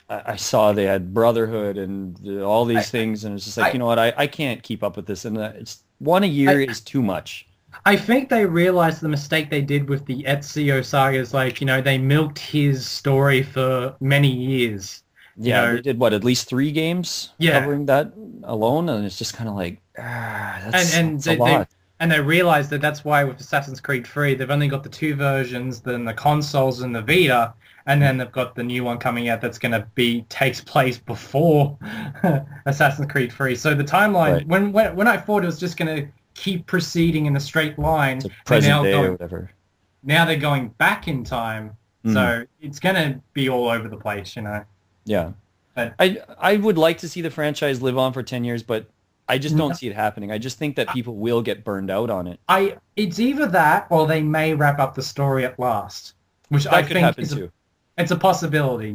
I saw they had Brotherhood and all these things, and it's just like, you know what, I can't keep up with this. And it's 1 a year is too much. I think they realized the mistake they did with the Ezio sagas. They milked his story for many years. They did, at least 3 games covering that alone, and it's just kind of like, that's a lot. And they realized that's why with Assassin's Creed 3, they've only got the 2 versions, then the consoles and the Vita, and then they've got the new one coming out that's going to takes place before Assassin's Creed 3. So the timeline, when I thought it was just going to keep proceeding in a straight line, it's present day or whatever. Now they're going back in time, so it's going to be all over the place, Yeah. But I would like to see the franchise live on for 10 years, but I just don't see it happening. I just think that people will get burned out on it. It's either that or they may wrap up the story at last, which that I could think happen too. It's a possibility,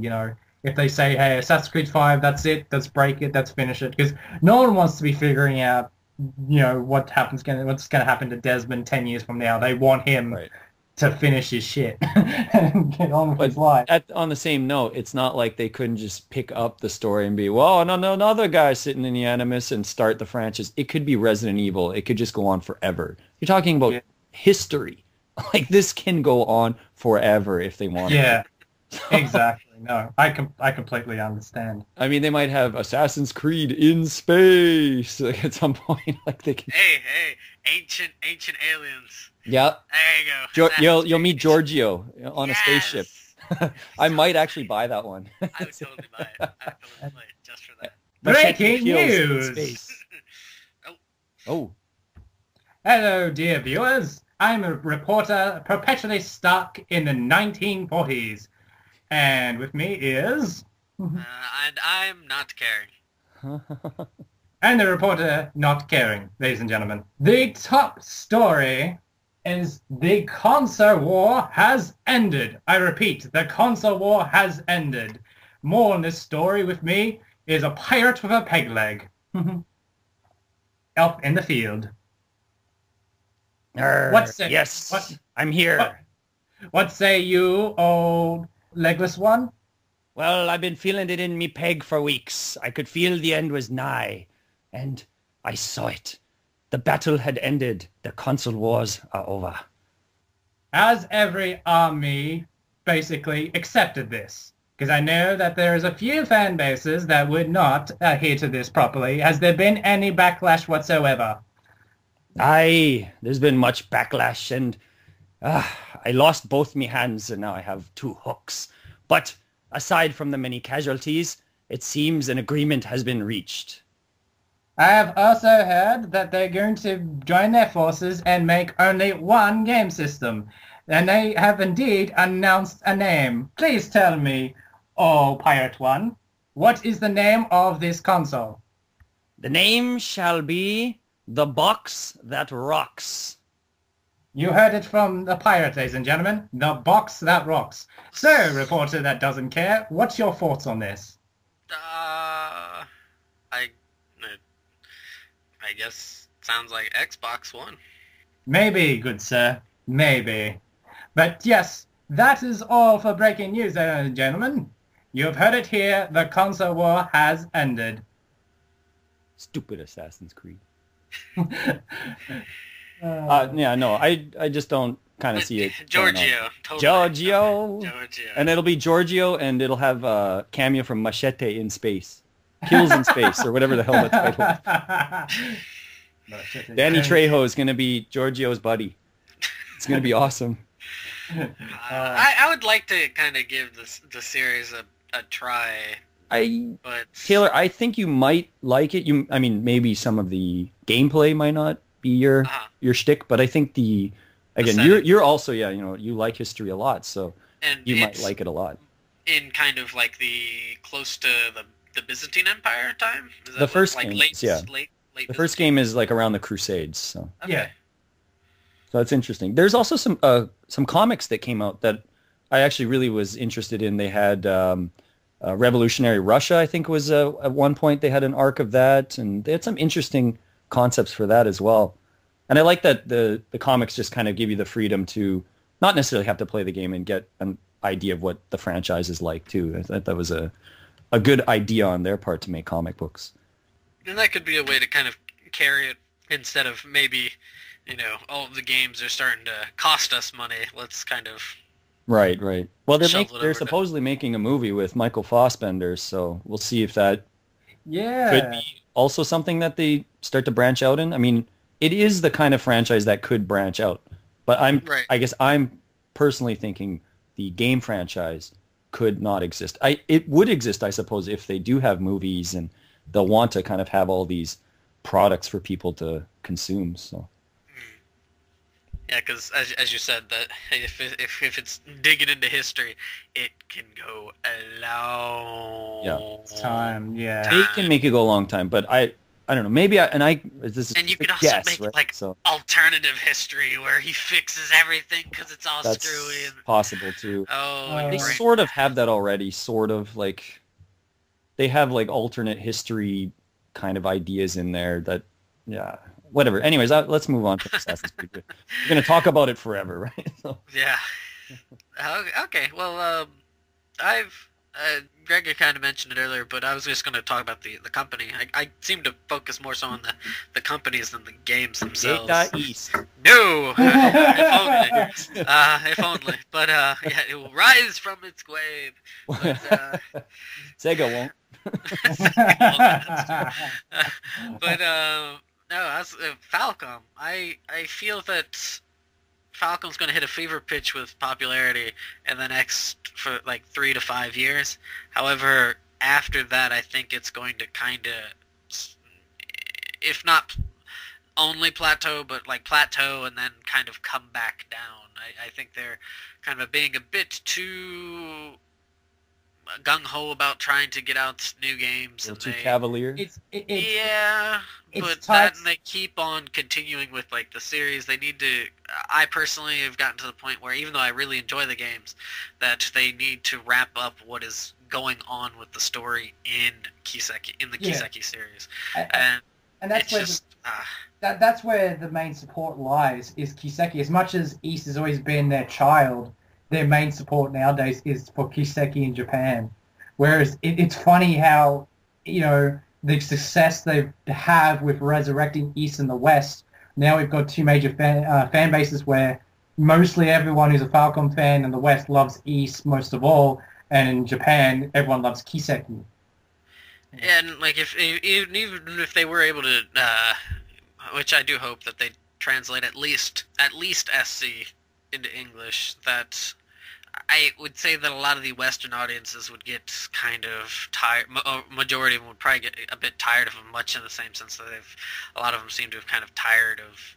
if they say, hey, Assassin's Creed 5, that's it, let's break it, let's finish it, because no one wants to be figuring out, what's going to happen to Desmond 10 years from now. They want him to finish his shit and get on with his life. On the same note, it's not like they couldn't just pick up the story and be, well, another guy sitting in the Animus and start the franchise. It could be Resident Evil. It could just go on forever. You're talking about history. Like, this can go on forever if they want to. Exactly. No, I completely understand. I mean, they might have Assassin's Creed in space at some point. Like they can. Hey, ancient aliens. Yeah. There you go. You'll meet Giorgio on a spaceship. I might actually buy that one. I would totally buy it. I would totally play it just for that. Breaking news. Oh. Hello, dear viewers. I'm a reporter perpetually stuck in the 1940s. And with me is... and I'm not caring. And the reporter not caring, ladies and gentlemen. The top story is the console war has ended. I repeat, the console war has ended. More on this story with me is a pirate with a peg leg. Elf in the field. Yes, I'm here. What say you, old legless one? Well, I've been feeling it in me peg for weeks. I could feel the end was nigh, and I saw it. The battle had ended. The console wars are over. Has every army basically accepted this? Because I know that there's a few fan bases that would not adhere to this properly. Has there been any backlash whatsoever? Aye, there's been much backlash, and I lost both me hands, and now I have 2 hooks. But aside from the many casualties, it seems an agreement has been reached. I have also heard that they're going to join their forces and make only one game system. And they have indeed announced a name. Please tell me, oh Pirate One, what is the name of this console? The name shall be The Box That Rocks. You heard it from the pirate, ladies and gentlemen. The box that rocks. So, reporter that doesn't care, what's your thoughts on this? I guess sounds like Xbox One. Maybe, good sir. Maybe. But yes, that is all for breaking news, ladies and gentlemen. You have heard it here. The console war has ended. Stupid Assassin's Creed. Yeah, no, I just don't kind of see it. Giorgio. Totally. Giorgio. And it'll be Giorgio, and it'll have a cameo from Machete in space. Kills in Space, or whatever the hell the title is. Danny Trejo is going to be Giorgio's buddy. It's going to be awesome. I would like to kind of give the series a try. Taylor, I think you might like it. I mean, maybe some of the gameplay might not be your shtick, but I think you're also, you like history a lot, so and you might like it a lot. In kind of like the close to the Byzantine Empire time? Is that the first like game, late the first game is like around the Crusades, so okay. Yeah. So that's interesting. There's also some comics that came out that I actually really was interested in. They had Revolutionary Russia, I think was at one point they had an arc of that, and they had some interesting concepts for that as well. And I like that the comics just kind of give you the freedom to not necessarily have to play the game and get an idea of what the franchise is like too. I thought that was a good idea on their part to make comic books. And that could be a way to kind of carry it instead of maybe, all of the games are starting to cost us money. Let's kind of... Right. Well, they're supposedly making a movie with Michael Fassbender, so we'll see if that could be also something that they start to branch out in. I mean, it is the kind of franchise that could branch out, but I guess I'm personally thinking the game franchise could not exist. It would exist, I suppose, if they do have movies and they'll want to kind of have all these products for people to consume. So. Yeah, because as you said, that if it's digging into history, it can go a long time. Yeah, they can make it go a long time, but I don't know. Maybe this is and you could also guess, make right? alternative history where he fixes everything because it's all screwy. That's possible too. Oh, they sort of have that already. Sort of like they have like alternate history kind of ideas in there that whatever. Anyways, let's move on to Assassin's Creed. We're going to talk about it forever, right? So. Yeah. Okay. Well, Greg kind of mentioned it earlier, but I was just going to talk about the company. I seem to focus more so on the companies than the games themselves. Data East. No! If only. But, it will rise from its grave. But, Sega won't. But, no, as Falcom, I feel that Falcom's going to hit a fever pitch with popularity in the next for like 3 to 5 years. However, after that, I think it's going to kind of, if not only plateau, but like plateau and then kind of come back down. I think they're kind of being a bit too gung-ho about trying to get out new games. A little too cavalier. But that and they keep on continuing with like the series. They need to... I personally have gotten to the point where even though I really enjoy the games, that they need to wrap up what is going on with the story in the Kiseki series. And that's where that's where the main support lies, is Kiseki. As much as East has always been their child, their main support nowadays is for Kiseki in Japan. Whereas it's funny how, the success they have with resurrecting East and the West. Now we've got two major fan bases where mostly everyone who's a Falcom fan in the West loves East most of all, and in Japan everyone loves Kiseki. And like even if they were able to, which I do hope that they translate at least SC into English, that I would say that a lot of the Western audiences would get kind of tired. Majority of them would probably get a bit tired of them, much in the same sense that a lot of them seem to have kind of tired of,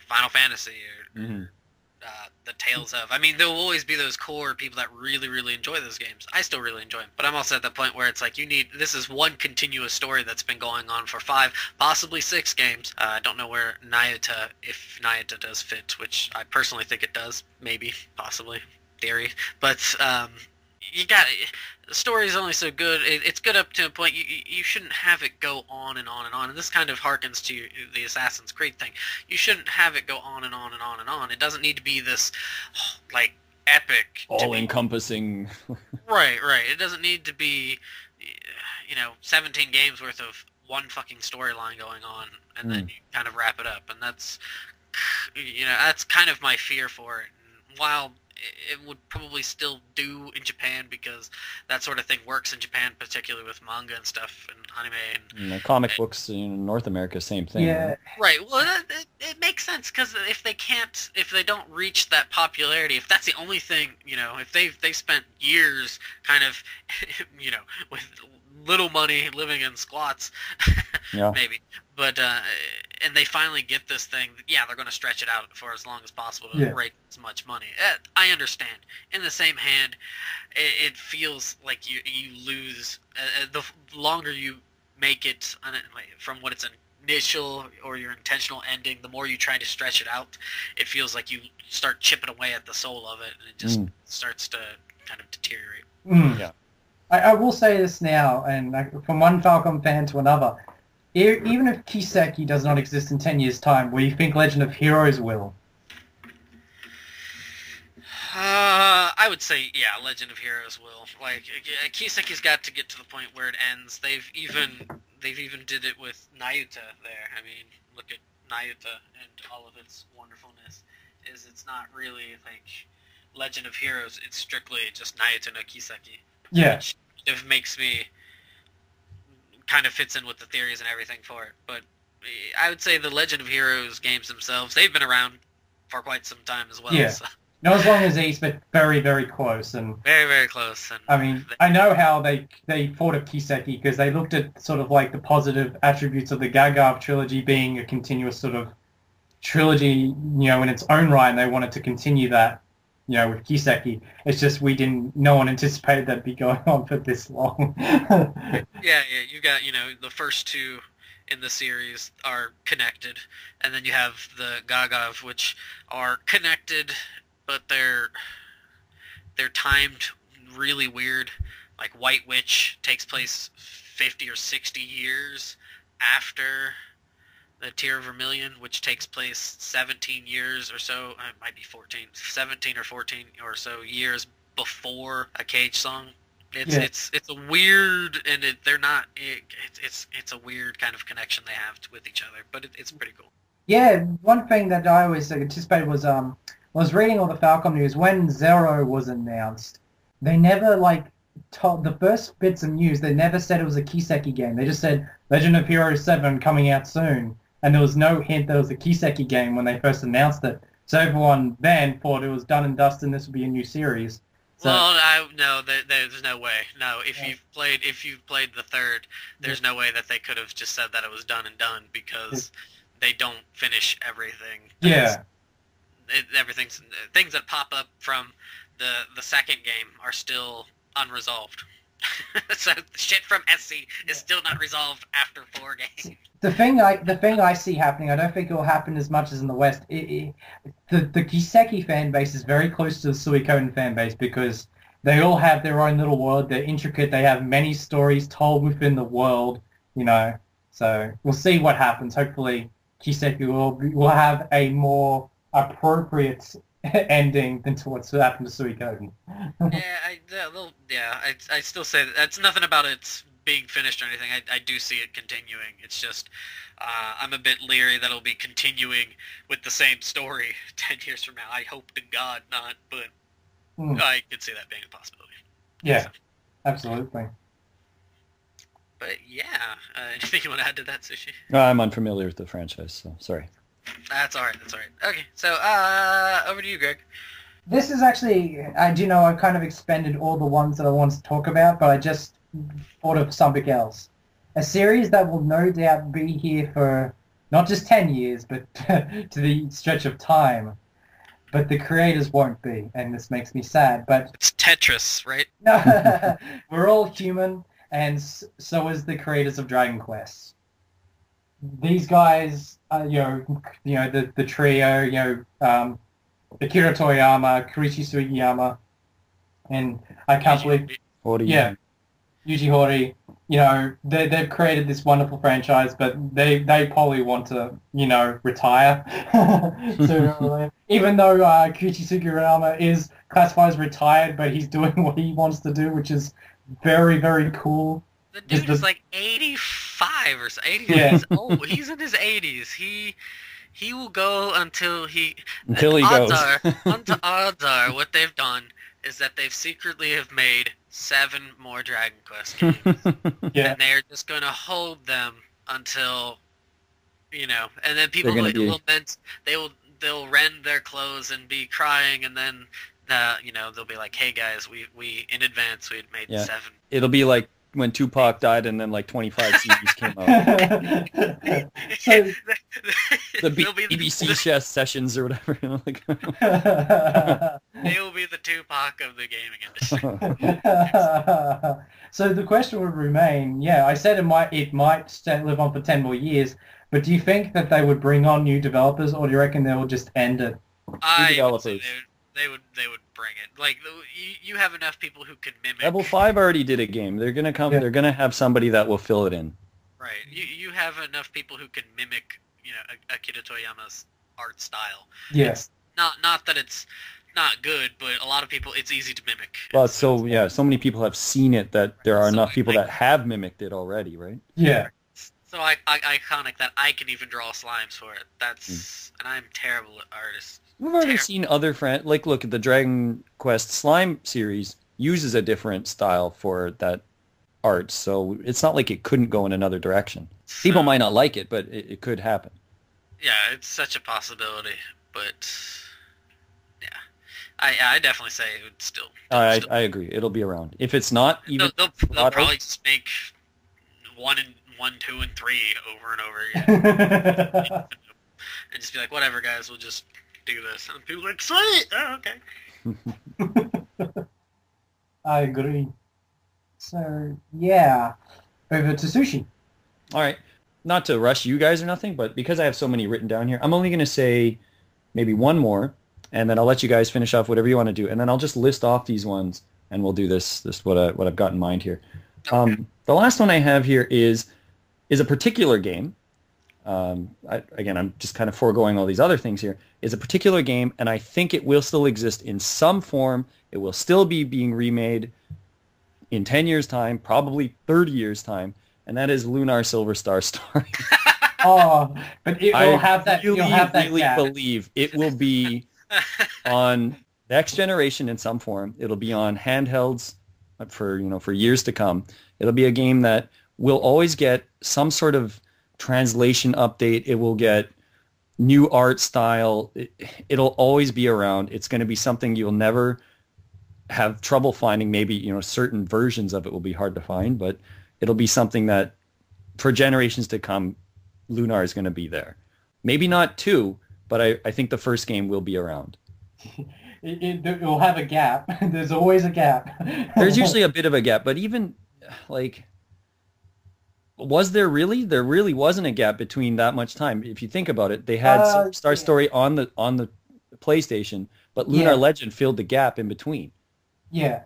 Final Fantasy. the tales of. I mean, there will always be those core people that really, really enjoy those games. I still really enjoy them, but I'm also at the point where it's like this is one continuous story that's been going on for 5, possibly 6 games. I don't know where if Nayata does fit, which I personally think it does, maybe, possibly, theory, but you got the story is only so good. It's good up to a point. You shouldn't have it go on and on and on. And this kind of harkens to the Assassin's Creed thing. You shouldn't have it go on and on and on and on. It doesn't need to be this like epic, all-encompassing. Right. It doesn't need to be 17 games worth of one fucking storyline going on, and then you kind of wrap it up. And that's that's kind of my fear for it. And while it would probably still do in Japan because that sort of thing works in Japan, particularly with manga and stuff and anime and comic books in North America, same thing. Yeah. Right. Well, it makes sense because if they don't reach that popularity, if that's the only thing, if they spent years kind of, with little money living in squats, yeah. maybe. But and they finally get this thing. Yeah, they're going to stretch it out for as long as possible to rake as much money. I understand. In the same hand, it feels like you lose the longer you make it from what its initial or your intentional ending. The more you try to stretch it out, it feels like you start chipping away at the soul of it, and it just starts to kind of deteriorate. Yeah. I will say this now, and from one Falcon fan to another. Even if Kiseki does not exist in 10 years' time, will you think Legend of Heroes will? I would say, yeah, Legend of Heroes will. Like, Kiseki's got to get to the point where it ends. They've even did it with Nayuta there. I mean, look at Nayuta and all of its wonderfulness. It's not really like Legend of Heroes. It's strictly just Nayuta no Kiseki. Yeah. Which makes me kind of fits in with the theories and everything for it. But I would say the Legend of Heroes games themselves, they've been around for quite some time as well. Yeah. So. Not as long as these, but very, very close. And very, very close. And I mean, I know how they thought of Kiseki because they looked at sort of like the positive attributes of the Gagav trilogy being a continuous sort of trilogy, in its own right, and they wanted to continue that, with Kiseki. It's just no one anticipated that'd be going on for this long. Yeah, you got, the first 2 in the series are connected, and then you have the Gagav, which are connected, but they're timed really weird. Like White Witch takes place 50 or 60 years after the Tear of Vermilion, which takes place 17 years or so, it might be 17 or 14 or so years before a Cage song. It's a weird, and it's a weird kind of connection they have with each other, but it's pretty cool. Yeah, one thing that I always anticipated was I was reading all the Falcom news when Zero was announced. They never told the first bits of news. They never said it was a Kiseki game. They just said Legend of Heroes 7 coming out soon. And there was no hint that it was a Kiseki game when they first announced it. So everyone then thought it was done and dusted and this would be a new series. So, well, no, there's no way. No, if you've played the 3rd, there's no way that they could have just said that it was done and done because they don't finish everything. Yeah. Things that pop up from the 2nd game are still unresolved. So shit from SC is still not resolved after 4 games. The thing I see happening, I don't think it will happen as much as in the West. The Kiseki fan base is very close to the Suikoden fan base because they all have their own little world. They're intricate. They have many stories told within the world. So we'll see what happens. Hopefully, Kiseki will have a more appropriate ending than to what's happened to Suikoden. I still say that's nothing about it being finished or anything. I do see it continuing. It's just I'm a bit leery that it'll be continuing with the same story 10 years from now. I hope to God not, but I could see that being a possibility. Yeah, so. Absolutely. But yeah, anything you want to add to that, Sushi? I'm unfamiliar with the franchise, so sorry. That's all right. Okay, so over to you, Greg. This is actually, I kind of expended all the ones that I wanted to talk about, but I just thought of something else. A series that will no doubt be here for not just 10 years, but to the stretch of time. but the creators won't be, and this makes me sad. But It's Tetris, right? no, we're all human, and so is the creators of Dragon Quest. These guys, the trio, Akira Toriyama, Kirishi Sugiyama, and I can't believe, yeah, Yuji Horii. They've created this wonderful franchise, but they probably want to, retire sooner or later. Even though Kirishi Sugiyama is classified as retired, but he's doing what he wants to do, which is very, very cool. The dude is like 85 or so. 80. Yeah. He's old. He's in his 80s. He will go until he goes. Odds are what they've done is that they've secretly have made 7 more Dragon Quest games. Yeah. And they're just going to hold them until, and then people they'll rend their clothes and be crying, and then, they'll be like, hey guys, we in advance, we had made 7. It'll be like when Tupac died and then like 25 CDs came out. So, The BBC chess sessions or whatever. They will be the Tupac of the gaming industry. So the question would remain, I said it might live on for 10 more years, but do you think that they would bring on new developers, or do you reckon they will just end it? I would say they would bring it. Like, you have enough people who can mimic. Level 5 already did a game. They're gonna come. Yeah. They're gonna have somebody that will fill it in. Right. You have enough people who can mimic, Akira Toriyama's art style. Yes. Not that it's not good, but a lot of people, it's easy to mimic. Well, so many people have seen it that there are enough people that have mimicked it already, right? Yeah. So iconic that I can even draw slimes for it. That's and I'm terrible at artists. We've already seen other look at the Dragon Quest slime series uses a different style for that art, so it's not like it couldn't go in another direction. People might not like it, but it could happen. Yeah, it's such a possibility, but yeah, I definitely say it would still. I agree. It'll be around. If it's not, even they'll probably just make 1, 2, and 3 over and over again, and just be like, whatever, guys, we'll just do this, and people are like, sweet, oh, okay. I agree. So yeah, over to Sushi. All right, not to rush you guys or nothing, but because I have so many written down here, I'm only going to say maybe one more, and then I'll let you guys finish off whatever you want to do, and then I'll just list off these ones, and we'll do this what I've got in mind here. Okay. The last one I have here is a particular game. I'm just kind of foregoing all these other things here. Is a particular game, and I think it will still exist in some form. It will still be being remade in 10 years' time, probably 30 years' time, and that is Lunar Silver Star Story. Oh, but it will have that. You'll have that. I really gap. believe it will be on next generation in some form. It'll be on handhelds for years to come. It'll be a game that will always get some sort of translation update. It will get new art style. It'll always be around. It's going to be something you'll never have trouble finding. Maybe certain versions of it will be hard to find, but it'll be something that for generations to come, Lunar is going to be there. Maybe not 2, but I think the first game will be around. It'll have a gap. There's always a gap. There's usually a bit of a gap, but even was there really? There really wasn't a gap between that much time. If you think about it, they had Star Story on the PlayStation, but Lunar Legend filled the gap in between. Yeah.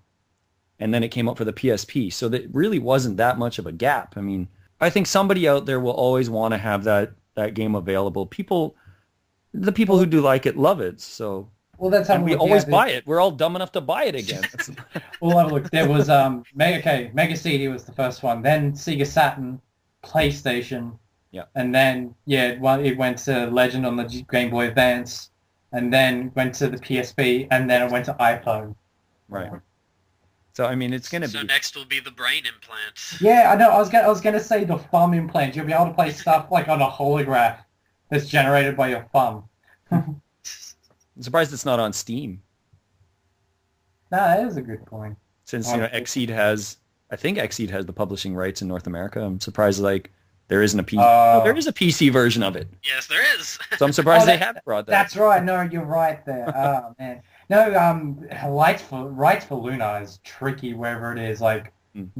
And then it came out for the PSP, so that really wasn't that much of a gap. I mean, I think somebody out there will always want to have that game available. The people who do like it love it. So. Well, that's how we always buy it. We're all dumb enough to buy it again. Well, have a look. There was Mega CD was the first one. Then Sega Saturn, PlayStation. Yeah. And then it went to Legend on the Game Boy Advance, and then went to the PSP, and then it went to iPhone. Right. So I mean, it's gonna be. So next will be the brain implant. Yeah, I know. I was gonna say the thumb implant. You'll be able to play stuff like on a holograph that's generated by your thumb. I'm surprised it's not on Steam. No, that is a good point. Since I think Xseed has the publishing rights in North America. I'm surprised There isn't a PC. Oh, there is a PC version of it. Yes, there is. So I'm surprised they haven't brought that. That's right. No, you're right there. Oh man. No, Rights for Luna is tricky wherever it is. Like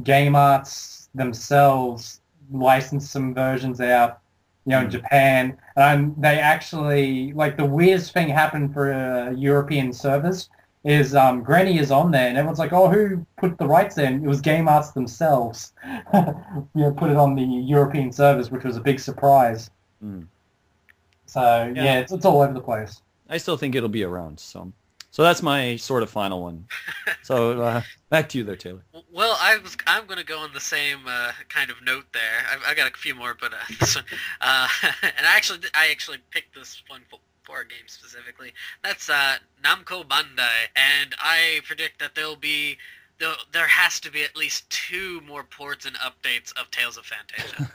Game Arts themselves license some versions out, in Japan. They actually, like, the weirdest thing happened for European servers is Granny is on there, and everyone's like, oh, who put the rights in? It was Game Arts themselves. Put it on the European servers, which was a big surprise. So, yeah, it's all over the place. I still think it'll be around, so that's my sort of final one. So, back to you there, Taylor. Well, I'm going to go on the same kind of note there. I got a few more, but this one, and I actually picked this one for a game specifically. That's Namco Bandai, and I predict that there has to be at least 2 more ports and updates of Tales of Fantasia.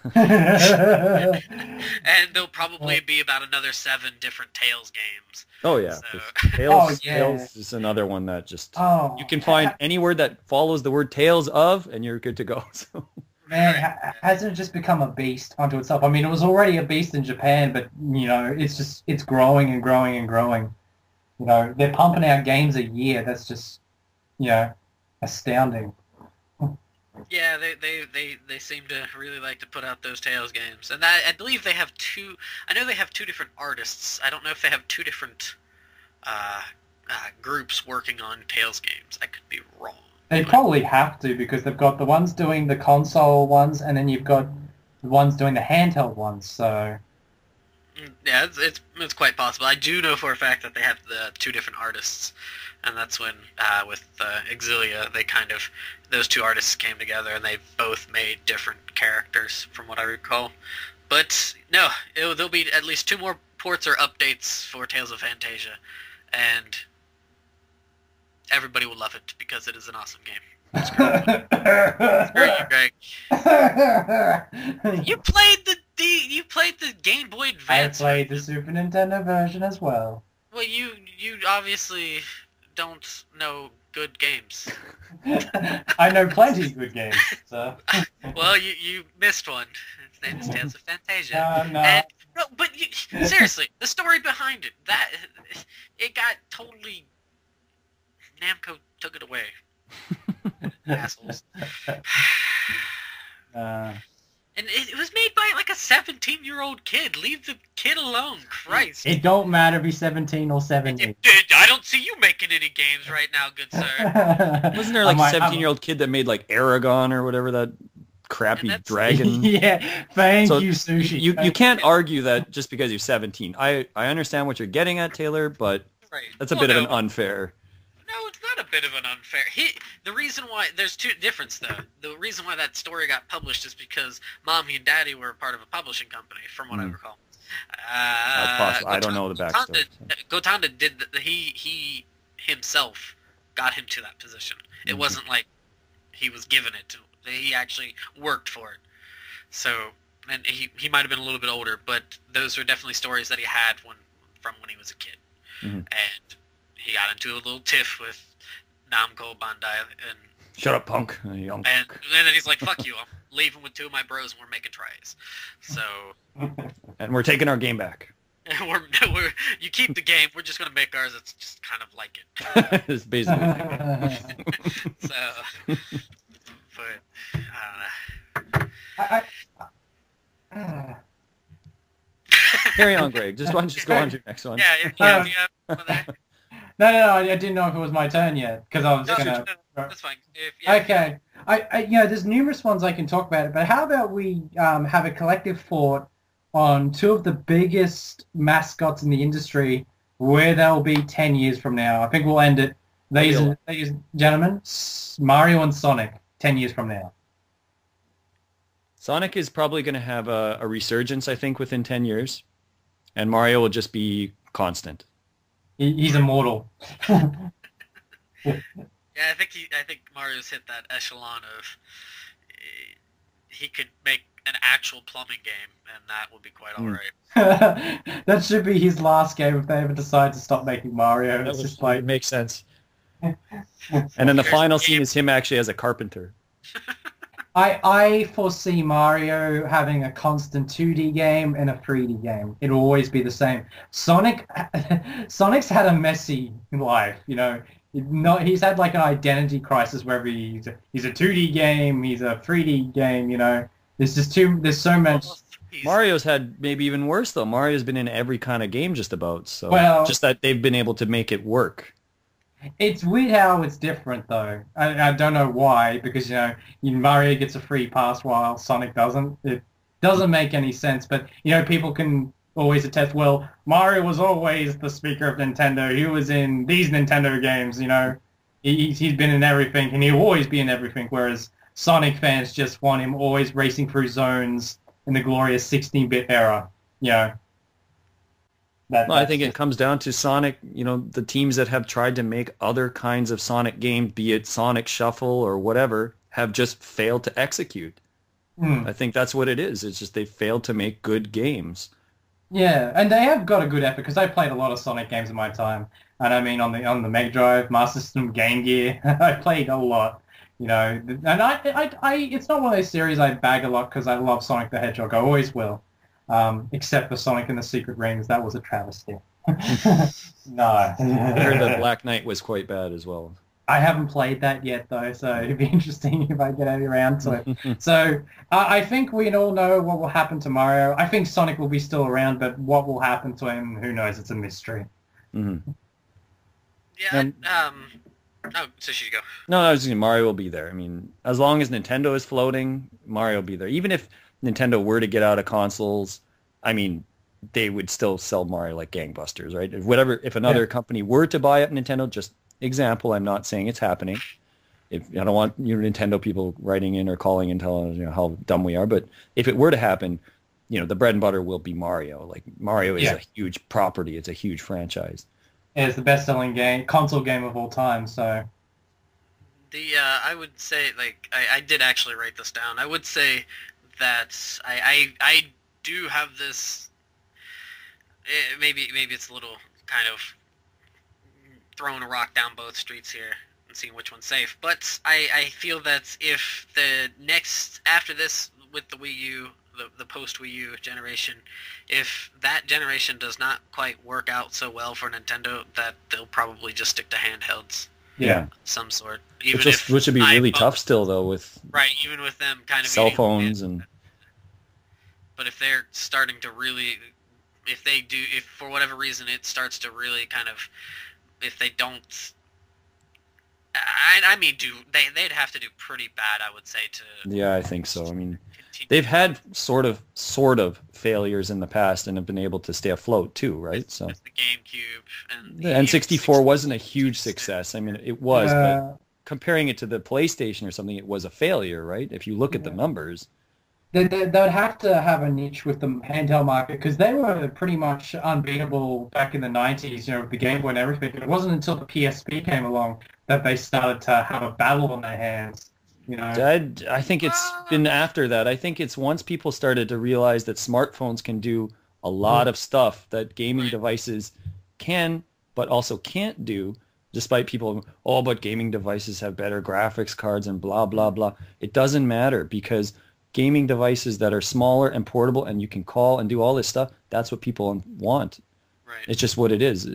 And there'll probably be about another 7 different Tales games. Oh yeah. So. Tales is another one that just you can find any word that follows the word Tales of, and you're good to go. So. Man, hasn't it just become a beast unto itself? I mean, it was already a beast in Japan, but it's growing and growing and growing. They're pumping out games a year. That's just astounding. Yeah, they seem to really like to put out those Tales games, and I believe they have 2. I know they have 2 different artists. I don't know if they have 2 different groups working on Tales games. I could be wrong. They probably have to, because they've got the ones doing the console ones, and then you've got the ones doing the handheld ones. So yeah, it's quite possible. I do know for a fact that they have the 2 different artists. And that's when, with Exilia, those 2 artists came together, and they both made different characters, from what I recall. But, no, there'll be at least 2 more ports or updates for Tales of Fantasia, and everybody will love it, because it is an awesome game. It's great, Greg. You played the Game Boy Advance. I played the Super Nintendo version as well. Well, you obviously don't know good games. I know plenty of good games. So. Well, you missed one. Its name is Tales of Fantasia. No. But seriously, the story behind it, it got totally... Namco took it away. Assholes. And it was made by like a 17-year-old kid. Leave the kid alone, Christ. It don't matter if he's 17 or 17. I don't see you making any games right now, good sir. Wasn't there like a 17-year-old kid that made like Aragon or whatever, that crappy dragon? Yeah, thank you, Sushi. You can't argue that just because you're 17. I understand what you're getting at, Taylor, but that's a bit of an unfair. No, it's not a bit of an unfair. The reason why there's 2 difference though. The reason why that story got published is because Mommy and Daddy were part of a publishing company, from what I recall. I don't know the backstory. Gotanda did. He himself got him to that position. It wasn't like he was given it to. He actually worked for it. So, and he might have been a little bit older, but those are definitely stories that he had from when he was a kid, and he got into a little tiff with Namco Bandai, and shut up, punk. And then he's like, "Fuck you! I'm leaving with 2 of my bros, and we're making tries." So, and we're taking our game back. You keep the game. We're just gonna make ours. It's just kind of like it. It's basically like it. So, but I don't know. Carry on, Greg. Why don't you just go on to your next one? Yeah. No, I didn't know if it was my turn yet, because I was gonna. That's fine. Okay. There's numerous ones I can talk about, but how about we have a collective thought on 2 of the biggest mascots in the industry, where they'll be 10 years from now. I think we'll end it, ladies and gentlemen, Mario and Sonic, 10 years from now. Sonic is probably going to have a resurgence, I think, within 10 years, and Mario will just be constant. He's immortal. Yeah, I think Mario's hit that echelon of he could make an actual plumbing game, and that would be quite alright. That should be his last game if they ever decide to stop making Mario. It's just like, it makes sense. And then the final scene is him actually as a carpenter. I foresee Mario having a constant 2D game and a 3D game. It'll always be the same. Sonic's had a messy life, you know. He's had like an identity crisis wherever he's a 2D game, he's a 3D game, you know. There's so much. Mario's had maybe even worse though. Mario's been in every kind of game just about, so Well, just that they've been able to make it work. it's weird how it's different though. I don't know why, because you know Mario gets a free pass while Sonic doesn't. It doesn't make any sense. But you know people can always attest. Well, Mario was always the speaker of Nintendo. He was in these Nintendo games. You know, he's been in everything, and he'll always be in everything. Whereas Sonic fans just want him always racing through zones in the glorious 16-bit era. You know. Well, I think it comes down to Sonic, you know, the teams that have tried to make other kinds of Sonic games, be it Sonic Shuffle or whatever, have just failed to execute. I think that's what it is. It's just they failed to make good games. Yeah, and they have got a good effort because I played a lot of Sonic games in my time, and I mean on the Mega Drive, Master System, Game Gear, I played a lot. You know, and I it's not one of those series I bag a lot because I love Sonic the Hedgehog. I always will. Except for Sonic and the Secret Rings, that was a travesty. No. I heard that Black Knight was quite bad as well. I haven't played that yet, though, so it'd be interesting if I get around to it. So I think we all know what will happen to Mario. I think Sonic will be still around, but what will happen to him, who knows? It's a mystery. Mm-hmm. Yeah, oh, Sushi, go. No, I was just saying Mario will be there. I mean, as long as Nintendo is floating, Mario will be there. Even if Nintendo were to get out of consoles, I mean, they would still sell Mario like gangbusters, right? If another company were to buy up Nintendo, just example, I'm not saying it's happening. I don't want you Nintendo people writing in or calling and telling us, you know, how dumb we are, but if it were to happen, you know, the bread and butter will be Mario. Like Mario is a huge property, it's a huge franchise. It's the best-selling console game of all time, so I would say, like, I did actually write this down. I would say that I do have this, maybe it's a little kind of throwing a rock down both streets here and seeing which one's safe, but I feel that if the next, after this with the Wii U, the post Wii U generation, if that generation does not quite work out so well for Nintendo, that they'll probably just stick to handhelds. Yeah. Of some sort. Which would be really tough still, though, with even with them kind of cell phones and. But if they're starting to really, if for whatever reason it starts to really kind of, if they don't, I mean, they'd have to do pretty bad, I would say, to. Yeah, I think so. I mean, they've had sort of failures in the past and have been able to stay afloat too, right? So. The GameCube and the N64 wasn't a huge success. I mean, it was, but comparing it to the PlayStation or something, it was a failure, right? If you look at the numbers. They'd have to have a niche with the handheld market because they were pretty much unbeatable back in the 90s, you know, with the Game Boy and everything. It wasn't until the PSP came along that they started to have a battle on their hands, you know. I think it's been after that. I think it's once people started to realize that smartphones can do a lot of stuff that gaming devices can, but also can't do, despite people, but gaming devices have better graphics cards and blah, blah, blah. It doesn't matter because gaming devices that are smaller and portable and you can call and do all this stuff, that's what people want. Right. It's just what it is.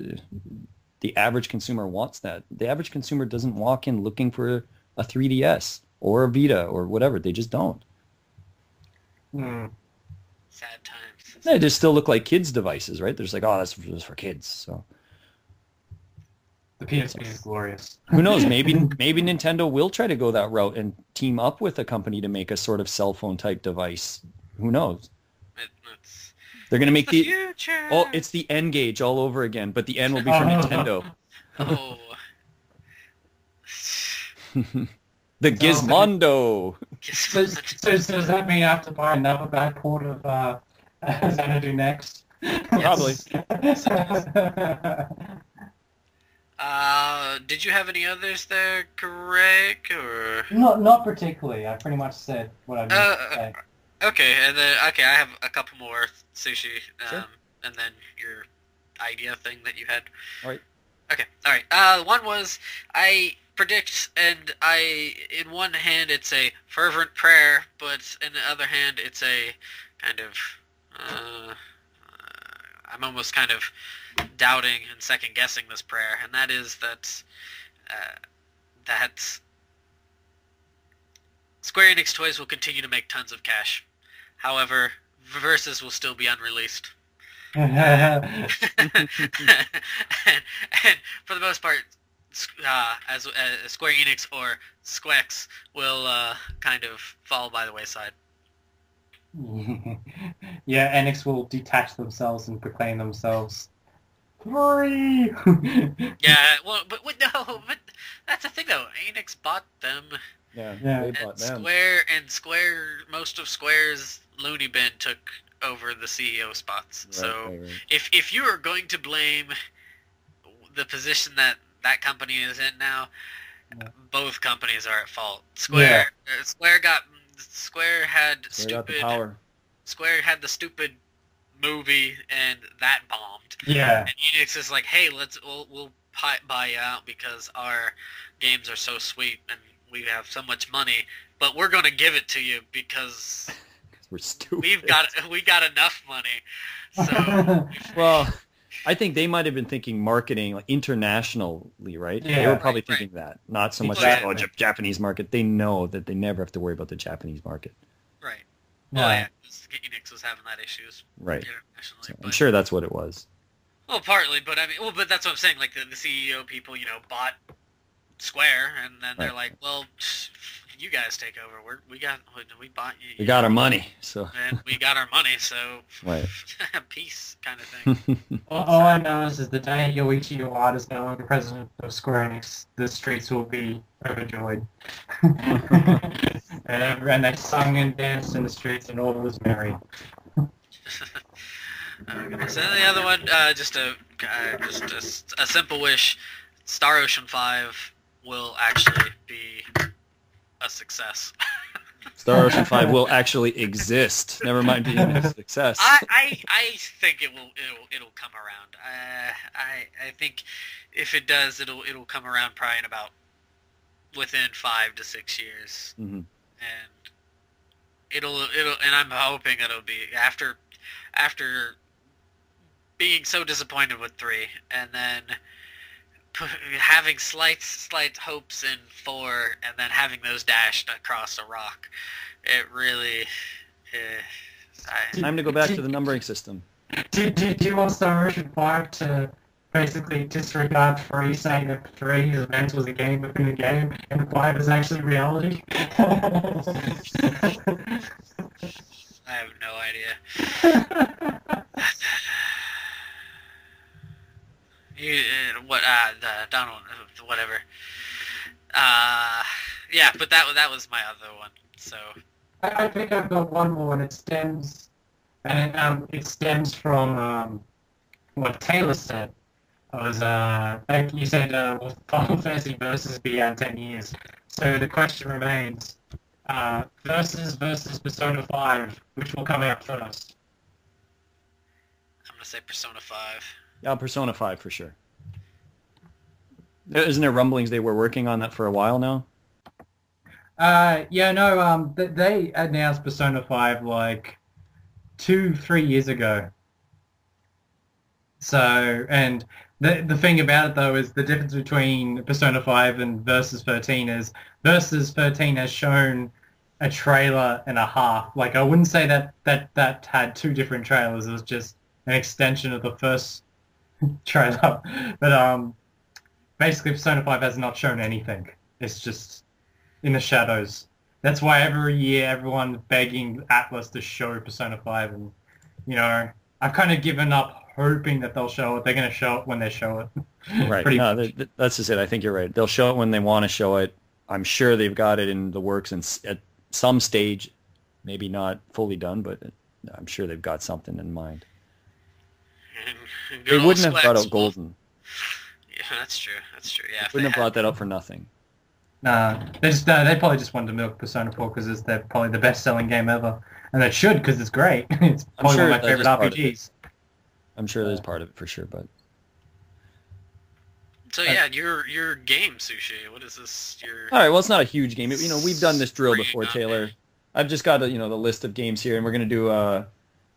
The average consumer wants that. The average consumer doesn't walk in looking for a 3DS or a Vita or whatever. They just don't. Sad times. They just still look like kids' devices, right? They're just like, that's for kids. So the PSP is glorious. Who knows? Maybe Nintendo will try to go that route and team up with a company to make a sort of cell phone type device. Who knows? They're going to make the future. It's the N gauge all over again, but the N will be for Nintendo. Oh. The Gizmondo. So does that mean I have to buy another back port of Xanadu next? Probably. Did you have any others there, Greg, or? Not particularly. I pretty much said what I meant to say. Okay, and then I have a couple more, Sushi, sure. And then your idea thing that you had. All right. Okay, all right. One was predict, and in one hand it's a fervent prayer, but in the other hand it's a kind of, I'm almost kind of doubting and second guessing this prayer, and that is that that Square Enix toys will continue to make tons of cash. However, Versus will still be unreleased. and for the most part, as Square Enix or Squex will kind of fall by the wayside. Yeah, Enix will detach themselves and proclaim themselves free. Yeah, well, but no, but that's the thing though. Enix bought them. Yeah, Yeah. they bought them. Square, most of Square's loony bin took over the CEO spots. Right, So right. if you are going to blame the position that company is in now, both companies are at fault. Square had They got the stupid. power. Square had the stupid movie and that bombed. Yeah. And Enix is like, hey, we'll buy you out because our games are so sweet and we have so much money, but we're gonna give it to you because We're stupid. we got enough money. So Well, I think they might have been thinking marketing like internationally, right? They Yeah, were probably right. thinking that, not so much Exactly. Japanese market. They know that they never have to worry about the Japanese market, right. Yeah. Well, yeah, 'cause Enix was having that issues right? internationally. So I'm but, sure that's what it was. Well, partly, but I mean, but that's what I'm saying. Like the CEO people, bought Square, and then they're Right. like, well, you guys take over. We bought you. We got our money, so And we got our money, so right. peace kind of thing. All I know is the day Yoichi Iwata is no longer president of Square Enix, the streets will be overjoyed. and they sung and danced in the streets, and all was merry. So the other one, just a simple wish: Star Ocean 5 will actually be a success. Star Ocean 5 will actually exist. Never mind being a success. I think it'll come around. I think if it does, it'll come around probably in about within 5 to 6 years, Mhm. and it'll and I'm hoping it'll be after being so disappointed with 3, and then having slight hopes in 4, and then having those dashed across a rock. It really. Time to go back to the numbering system. Do you want Star Ocean 5 to basically disregard 3, saying that 3 is meant was a game within a game, and 5 is actually reality? I have no idea. Donald, whatever. Yeah, but that was my other one. So I think I've got one more, and it stems from what Taylor said. It was like you said, will Final Fantasy Versus be out 10 years? So the question remains: Versus Persona 5, which will come out first? I'm gonna say Persona 5. Yeah, Persona 5 for sure. Isn't there rumblings they were working on that for a while now? Yeah, no, they announced Persona 5 like 2-3 years ago. So, and the thing about it though is the difference between Persona 5 and Versus 13 is Versus 13 has shown a trailer and a half. Like, I wouldn't say that had 2 different trailers. It was just an extension of the first trailer. But basically Persona 5 has not shown anything. It's just in the shadows. That's why every year everyone's begging Atlas to show Persona 5, and I've kind of given up hoping that they'll show it. They're going to show it when they show it. Right. Pretty No, much. that's just it. I think you're right. They'll show it when they want to show it. I'm sure they've got it in the works and at some stage, maybe not fully done, but I'm sure they've got something in mind. And They good old wouldn't have brought Squex out Golden. Yeah, that's true. Yeah, if Wouldn't have they brought that up for nothing. Nah, they probably just wanted to milk Persona 4 because it's probably the best-selling game ever. And they should, because it's great. It's probably sure one of my that is favorite part of RPGs. I'm sure there's part of it for sure, but So yeah, your game, Sushi. What is this? Your All right, well, it's not a huge game. We've done this drill Free, before, not Taylor. big. I've just got the list of games here, and we're going to do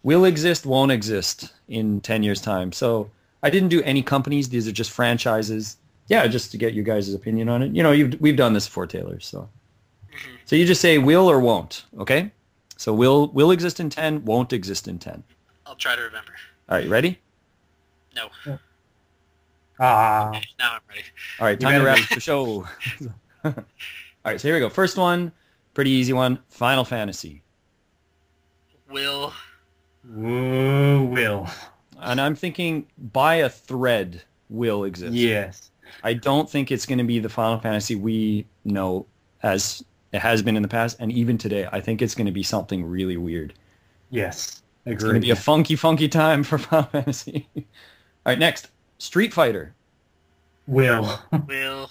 will exist, won't exist in 10 years' time. So I didn't do any companies. These are just franchises. Yeah, just to get you guys' opinion on it. We've done this before, Taylor. So so you just say will or won't, okay? So will exist in 10, won't exist in 10. I'll try to remember. All right, you ready? No. Ah, Okay, now I'm ready. All right, You time to better wrap the show. All right, so here we go. First one, pretty easy one. Final Fantasy. Will. Ooh, will. And I'm thinking by a thread will exist. Yes. I don't think it's going to be the Final Fantasy we know as it has been in the past, and even today. I think it's going to be something really weird. Yes. It's going to Agreed. be a funky time for Final Fantasy. All right, next. Street Fighter. Will. Will.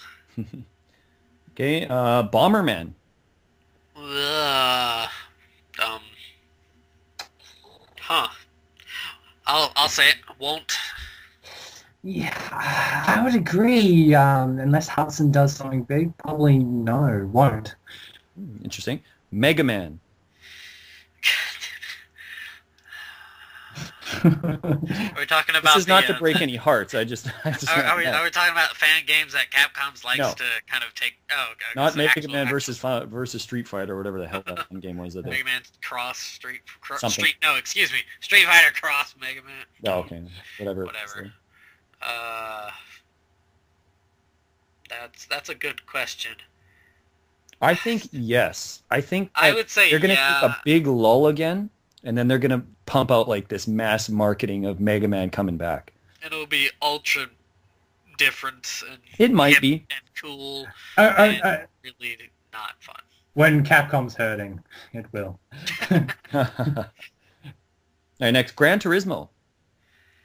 Okay, Bomberman. Uh, Huh. I'll say it. Won't. Yeah, I would agree. Unless Hudson does something big, probably no, won't. Interesting. Mega Man. Are we talking about This is not the, to break any hearts. I just Are we talking about fan games that Capcom's likes No. to kind of take? Oh, okay. not so Mega Man versus Street Fighter or whatever the hell that game was. That Mega Man Cross Street Something. Street. No, excuse me. Street Fighter Cross Mega Man. Oh, okay, whatever. Whatever. That's a good question. I think yes. I think I that would say they're going to yeah. take a big lull again, and then they're going to pump out like this mass marketing of Mega Man coming back. It'll be ultra different and It might hip be. and cool I, and really not fun. when Capcom's hurting, it will. All right, next, Gran Turismo,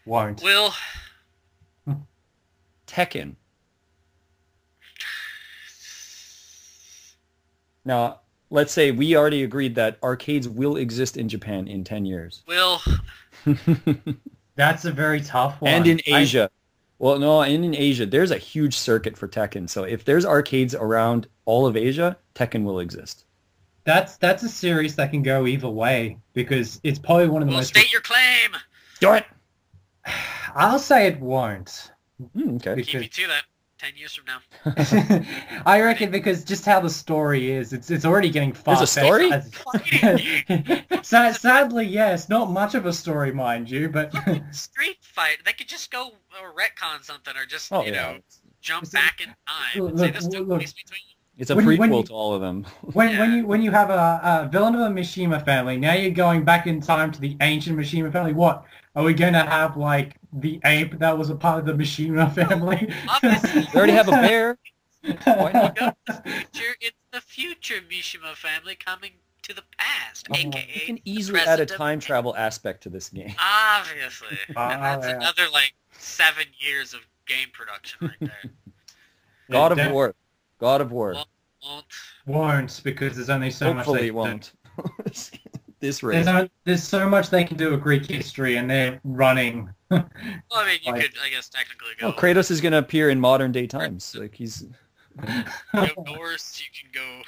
Won't. Will. Tekken. Now, let's say we already agreed that arcades will exist in Japan in 10 years. Will. That's a very tough one. And in Asia. Well, no, and in Asia, there's a huge circuit for Tekken. So if there's arcades around all of Asia, Tekken will exist. That's a series that can go either way because it's probably one of the Will most. state your claim. Do it! I'll say it won't. Okay. Keep you to that. 10 years from now. I reckon because just how the story is, it's already getting There's far. a story? Sadly, yes, not much of a story, mind you, but Street Fight. They could just go retcon something or just, Oh, you yeah. know, jump back in time and Look, say this took look. place between... It's a When prequel you- to all of them. when you have a villain of a Mishima family, now you're going back in time to the ancient Mishima family. What are we going to have like the ape that was a part of the Mishima family? Obviously, They already have a bear. Why not? it's the future Mishima family coming to the past, You aka can the easily add a present of- time travel aspect to this game. Obviously. And that's yeah. another, 7 years of game production right there. God of Yeah, War. God of War. Won't. won't because there's only so Hopefully much. it won't. This race. There's so much they can do with Greek history, and they're running. Well, I mean, you Like- could, I guess, technically go Oh, Kratos is going to appear in modern day times. Like he's go Norse, you can go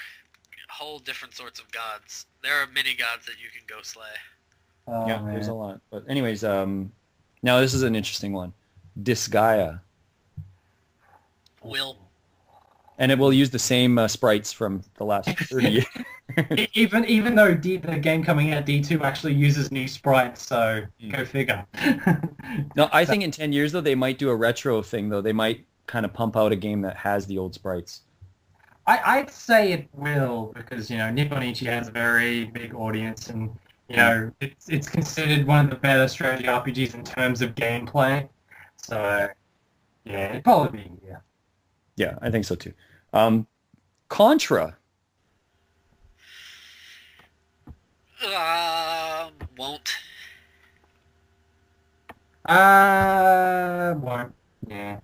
whole different sorts of gods. There are many gods that you can go slay. Oh, yeah, man. there's a lot. But anyways, now this is an interesting one. Disgaea. Will. And it will use the same sprites from the last 30 years. Even though the game coming out D2 actually uses new sprites, so go figure. No, I think in 10 years, though, they might do a retro thing, though. They might kind of pump out a game that has the old sprites. I'd say it will because Nippon Ichi has a very big audience, and it's considered one of the better strategy RPGs in terms of gameplay. So yeah, it'd probably be yeah. Yeah, I think so, too. Contra. Won't. Won't. Yeah.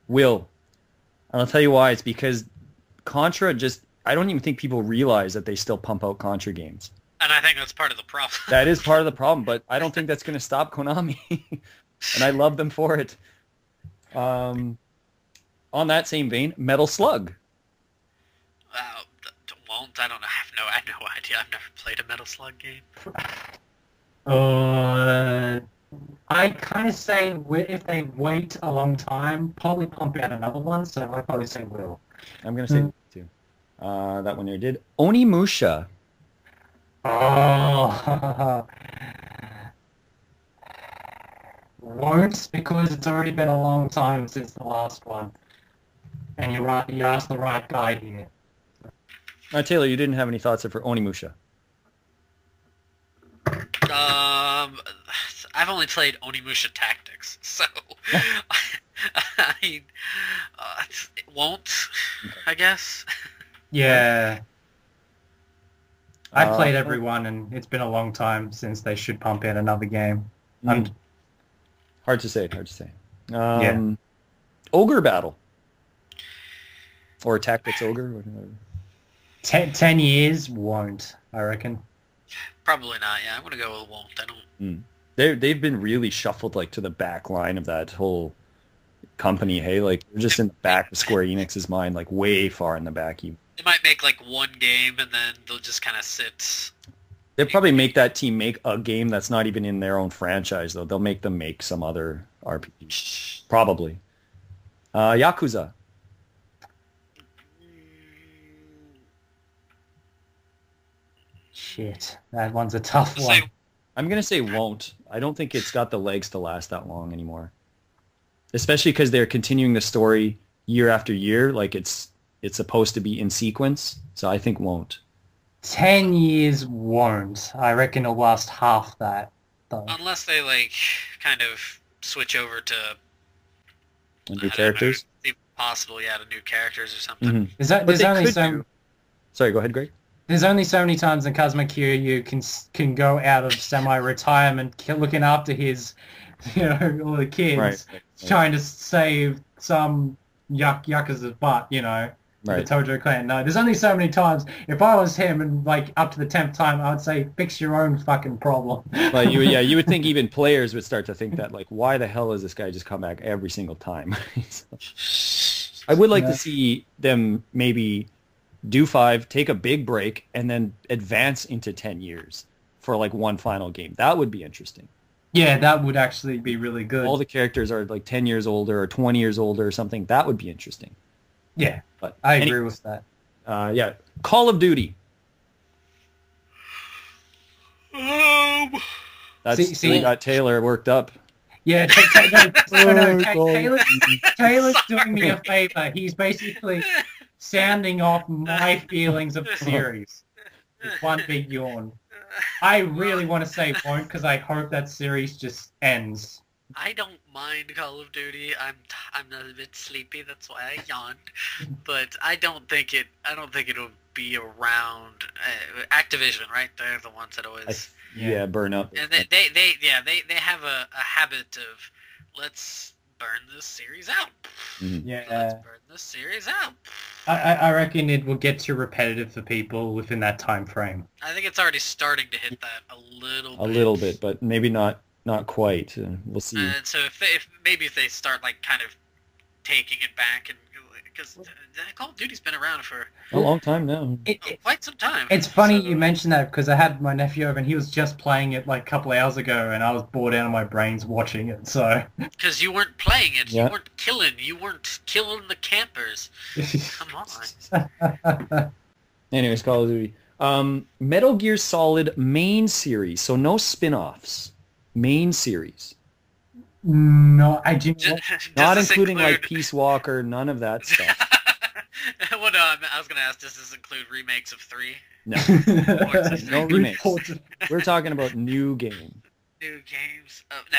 Will. And I'll tell you why. It's because Contra I don't even think people realize that they still pump out Contra games. And I think that's part of the problem. That is part of the problem, but I don't think that's going to stop Konami. And I love them for it. On that same vein, Metal Slug. Won't. I don't know. I have no idea. I've never played a Metal Slug game. I kind of say if they wait a long time, probably pump out another one. So I probably say will. I'm gonna say too. That one there did. Onimusha. Oh, won't, because it's already been a long time since the last one, and you asked the right guy here. Taylor, you didn't have any thoughts for Onimusha. I've only played Onimusha Tactics, so I mean, it won't. I guess. Yeah. I've played every one, and it's been a long time since they should pump out another game. Hard to say. Yeah. Ogre Battle. Or Tactics Ogre. Whatever. 10 years won't, I reckon. Probably not. Yeah, I'm gonna go with won't. I don't. They've been really shuffled like to the back line of that whole company. Hey, like they're just in the back of Square Enix's mind, like way far in the back. They might make like one game and then they'll just kind of sit. They'll probably make that team make a game that's not even in their own franchise, though. They'll make them make some other RPG. Probably. Yakuza. Shit, that one's a tough one. I'm going to say won't. I don't think it's got the legs to last that long anymore. Especially because they're continuing the story year after year, like it's supposed to be in sequence. So I think won't. 10 years won't. I reckon it'll last half that, though. Unless they like kind of switch over to new characters. Know, if possible, yeah, to new characters or something. There's only so. Sorry, go ahead, Greg. There's only so many times in Kazuma Kiryu can go out of semi-retirement looking after his, all the kids, right. Trying to save some Yakuza's butt, the Tojo clan. No, there's only so many times. If I was him and like up to the 10th time, I would say, fix your own fucking problem. Well, you would think even players would start to think that, like, why the hell does this guy just come back every single time? I would like to see them maybe do 5, take a big break, and then advance into 10 years for like one final game. That would be interesting. Yeah, that would actually be really good. All the characters are like 10 years older or 20 years older or something. That would be interesting. Yeah, but I agree with that. Call of Duty. We got Taylor worked up. Yeah, Taylor's doing me a favor. He's basically sounding off my feelings of the series. It's one big yawn. I really want to say won't because I hope that series just ends. I don't mind Call of Duty. I'm a bit sleepy. That's why I yawned. But I don't think it'll be around. Activision, right? They're the ones that always burn up. And they have a habit of let's burn this series out. Yeah, let's burn this series out. I reckon it will get too repetitive for people within that time frame. I think it's already starting to hit that a little bit. A little bit, but maybe not quite. We'll see. And so if they start like kind of taking it back, and because Call of Duty's been around for a long time now, quite some time. It's funny you mentioned that because I had my nephew over and he was just playing it like a couple of hours ago, and I was bored out of my brains watching it. So because you weren't playing it, you weren't killing the campers. Come on. Anyways, Call of Duty. Metal Gear Solid main series, so no spin-offs. Main series. No, I do not including like Peace Walker, none of that stuff. Well, no, I was going to ask, does this include remakes of 3? No. No remakes. We're talking about new game. New games? Oh, no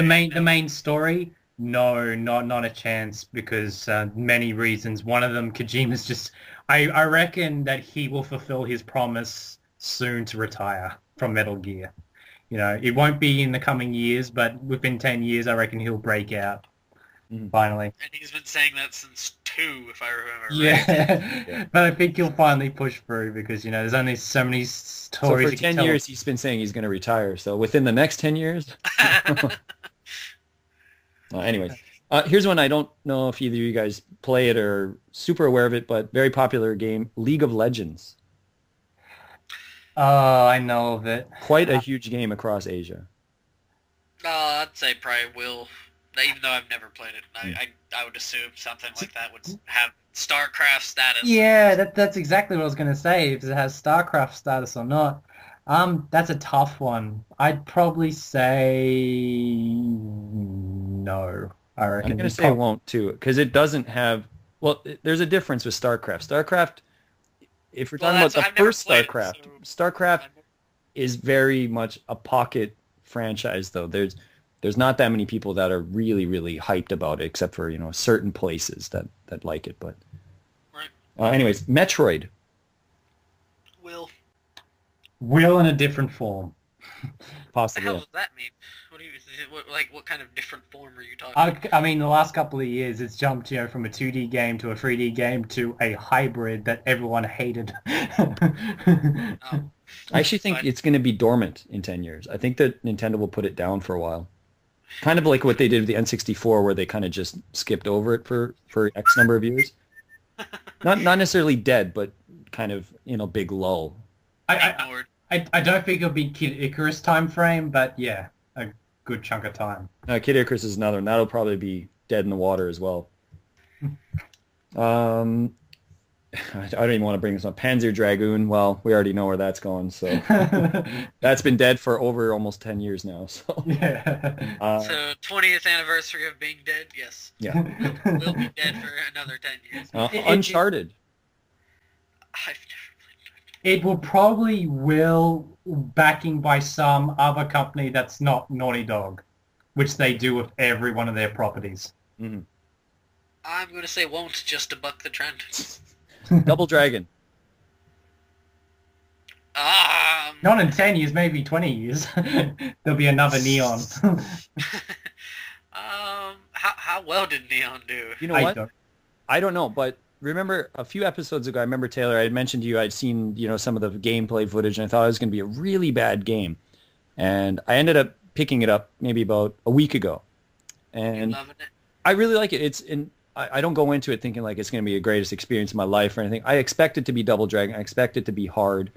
way. The main story? No, not a chance because many reasons. One of them, Kojima's just... I reckon that he will fulfill his promise soon to retire from Metal Gear. It won't be in the coming years, but within 10 years, I reckon he'll break out, finally. And he's been saying that since 2, if I remember right. Yeah, but I think he'll finally push through because, there's only so many stories. So for 10 years, he's been saying he's going to retire. So within the next 10 years? Anyways, Here's one I don't know if either of you guys play it or are super aware of it, but very popular game, League of Legends. Oh, I know of it. Quite a huge game across Asia. I'd say probably will. Even though I've never played it, I would assume something like that would have StarCraft status. Yeah, that's exactly what I was going to say, if it has StarCraft status or not. That's a tough one. I'd probably say no. I reckon I'm going to say it won't too, because it doesn't have. Well, there's a difference with StarCraft. StarCraft, if we're talking about the first StarCraft, StarCraft is very much a pocket franchise, though. There's not that many people that are really, really hyped about it, except for, certain places that like it. But right. Anyways, Metroid. Will in a different form. Possibly. What the hell does that mean? What kind of different form are you talking? I mean, the last couple of years, it's jumped, from a 2D game to a 3D game to a hybrid that everyone hated. I actually think it's going to be dormant in 10 years. I think that Nintendo will put it down for a while. Kind of like what they did with the N64, where they kind of just skipped over it for X number of years. Not necessarily dead, but kind of in a big lull. I don't think it'll be Kid Icarus time frame, but yeah, a good chunk of time. Kid Icarus is another one. That'll probably be dead in the water as well. I don't even want to bring this up. Panzer Dragoon, well, we already know where that's going, so that's been dead for over almost 10 years now. So yeah. So 20th anniversary of being dead, yes. Yeah. We'll be dead for another 10 years. Uncharted. I've never played It will probably backing by some other company that's not Naughty Dog, which they do with every one of their properties. Mm-hmm. I'm going to say won't, just to buck the trend. Double Dragon. Not in 10 years, maybe 20 years. There'll be another Neon. How well did Neon do? You know what? I don't know, but remember a few episodes ago, I remember, Taylor, I had mentioned to you I'd seen, some of the gameplay footage, and I thought it was going to be a really bad game. And I ended up picking it up maybe about a week ago. And you loving it? I really like it. I don't go into it thinking like it's going to be the greatest experience of my life or anything. I expect it to be Double Dragon. I expect it to be hard.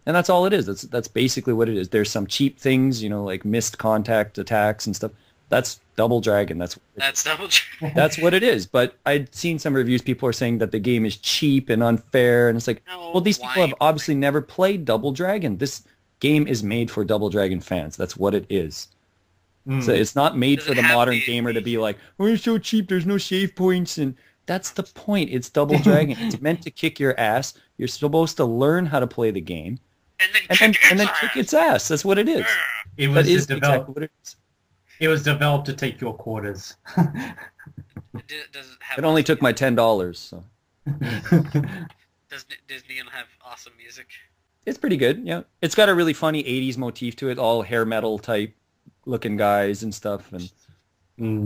And that's all it is. That's basically what it is. There's some cheap things, like missed contact attacks and stuff. That's Double Dragon. That's Double Dragon. That's what it is. But I'd seen some reviews. People are saying that the game is cheap and unfair. And it's like, well, these people have obviously never played Double Dragon. This game is made for Double Dragon fans. That's what it is. So it's not made for the modern gamer to be like, oh, it's so cheap, there's no save points. And that's the point. It's Double Dragon. It's meant to kick your ass. You're supposed to learn how to play the game. And then kick its ass. That's what it is. It was developed to take your quarters. It only took my $10. So. Does Neon have awesome music? It's pretty good, yeah. It's got a really funny 80s motif to it, all hair metal type looking guys and stuff, and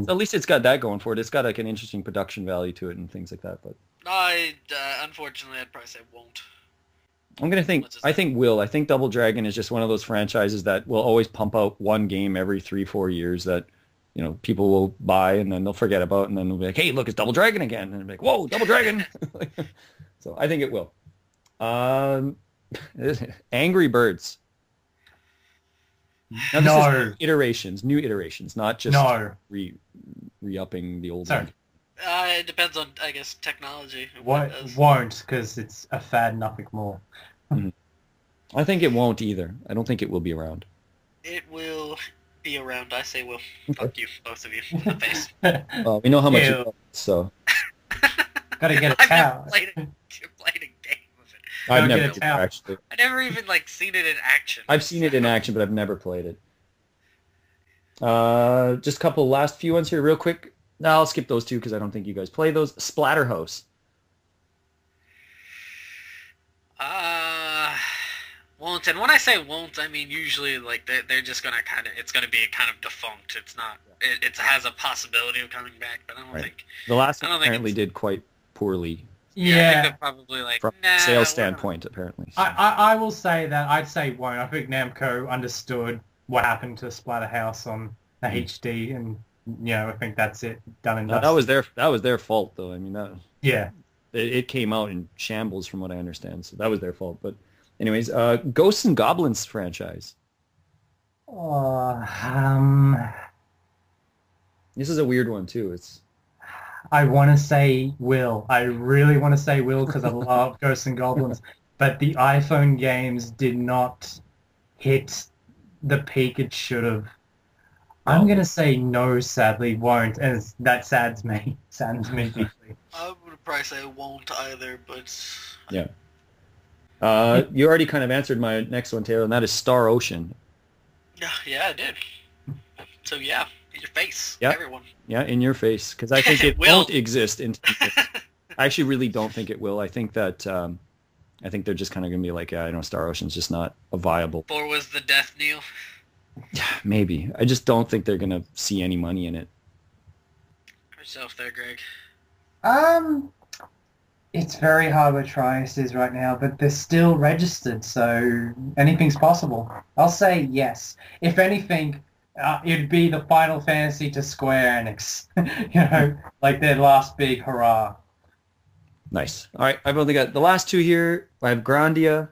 so at least it's got that going for it. It's got like an interesting production value to it and things like that. But unfortunately, I'd probably say won't. I think Double Dragon is just one of those franchises that will always pump out one game every 3-4 years that people will buy and then they'll forget about, and then they'll be like, hey, look, it's Double Dragon again, and they'll be like, whoa, Double Dragon. So I think it will. Angry Birds. Now, this is new iterations, not just re-upping the old one. It depends on, I guess, technology. Won't, because it's a fad, nothing more. I think it won't either. I don't think it will be around. It will be around. I say will. Fuck you, both of you, in the face. Well, we know how much you love it, so. Gotta get a towel. I've never played a game of it. I've never actually. I never even seen it in action. I've seen it in action, but I've never played it. Just a couple last few ones here real quick. No, I'll skip those two because I don't think you guys play those. Splatterhouse. Won't. And when I say won't, I mean usually they're just gonna it's gonna be kind of defunct. It's not. It has a possibility of coming back, but I don't think the last one apparently did quite poorly. Yeah, I think they're probably from a sales standpoint, apparently. So. I will say that I'd say won't. I think Namco understood what happened to Splatterhouse on the HD, and I think that's it, done and No, dusted. that was their fault though. I mean, Yeah. it came out in shambles from what I understand, so that was their fault. But anyways, Ghosts and Goblins franchise. Oh, This is a weird one too. It's I want to say Will. I really want to say Will because I love Ghosts and Goblins, but the iPhone games did not hit the peak it should have. I'm well, gonna say no, sadly, won't, and that saddens me. Saddens me deeply. I would probably say won't either, but yeah. You already kind of answered my next one, Taylor, and that is Star Ocean. yeah, I did. So yeah, in your face, Yeah. everyone. Yeah, in your face, because I think it Will. won't exist in 10 years. I actually really don't think it will. I think that I think they're just kind of going to be like, yeah, I know Star Ocean's just not a viable. Or was the death kneel? Yeah, maybe. I just don't think they're going to see any money in it. Yourself there, Greg. Um, it's very hard with Triuses right now, but they're still registered, so anything's possible. I'll say yes. If anything, it'd be the Final Fantasy to Square Enix. Like their last big hurrah. Nice. All right, I've only got the last two here. I have Grandia.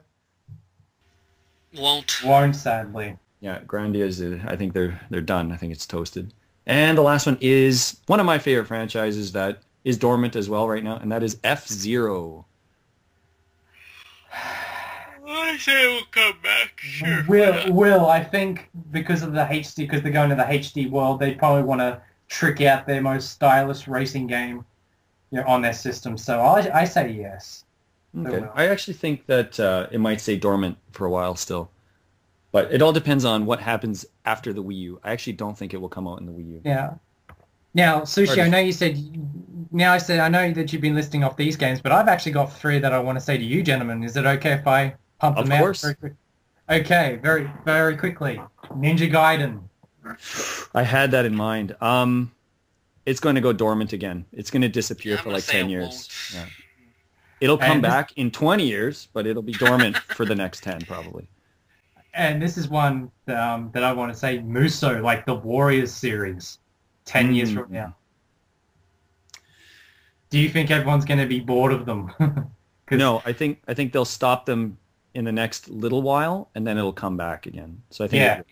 Won't, sadly. Yeah, Grandia is. I think they're done. I think it's toasted. And the last one is one of my favorite franchises that is dormant as well right now, and that is F-Zero. I say we'll come back. Sure. Will, I think because of the HD, because they're going to the HD world, they probably want to trick out their most stylish racing game, on their system. So I say yes. Okay. I actually think that it might stay dormant for a while still. But it all depends on what happens after the Wii U. I actually don't think it will come out in the Wii U. Yeah. Now, Sushi, I know you said, I know that you've been listing off these games, but I've actually got 3 that I want to say to you, gentlemen. Is it okay if I pump them out? Of course. Very quick? Okay, very, very quickly. Ninja Gaiden. I had that in mind. It's going to go dormant again. It's going to disappear for like 10 years. Yeah. It'll come back in 20 years, but it'll be dormant for the next 10 probably. And this is one that I want to say, Muso, like the Warriors series, 10 years from now. Do you think everyone's going to be bored of them? No, I think they'll stop them in the next little while, and then it'll come back again. So I think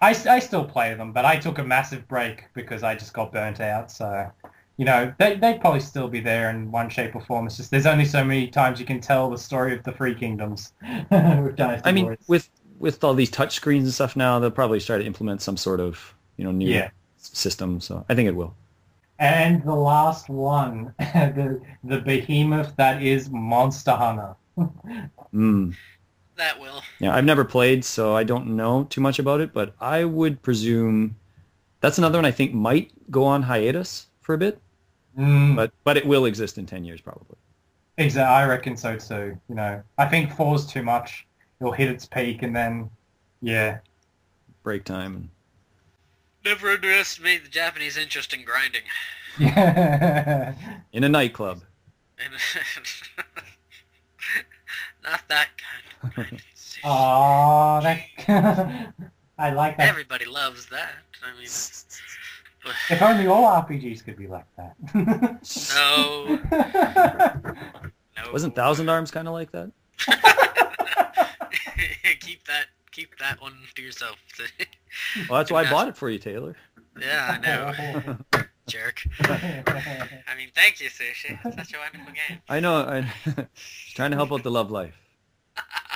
I still play them, but I took a massive break because I just got burnt out. So, they'd probably still be there in one shape or form. It's just there's only so many times you can tell the story of the Three Kingdoms. I mean, with all these touch screens and stuff now, they'll probably try to implement some sort of new system. So I think it will. And the last one, the behemoth that is Monster Hunter. That will. Yeah, I've never played, so I don't know too much about it, but I would presume that's another one I think might go on hiatus for a bit. But it will exist in 10 years probably. Exactly, I reckon so too. I think 4's too much. It'll hit its peak and then, break time. Never underestimate the Japanese interest in grinding. Yeah. In a nightclub. Not that kind of grinding. Aw, that... I like that. Everybody loves that. I mean... If only all RPGs could be like that. No. Wasn't Thousand Arms kind of like that? Keep that one to yourself. Well, that's why I bought it for you, Taylor. Yeah, I know. Jerk. I mean, thank you, Sushi. It's such a wonderful game. I know. I'm trying to help out the love life.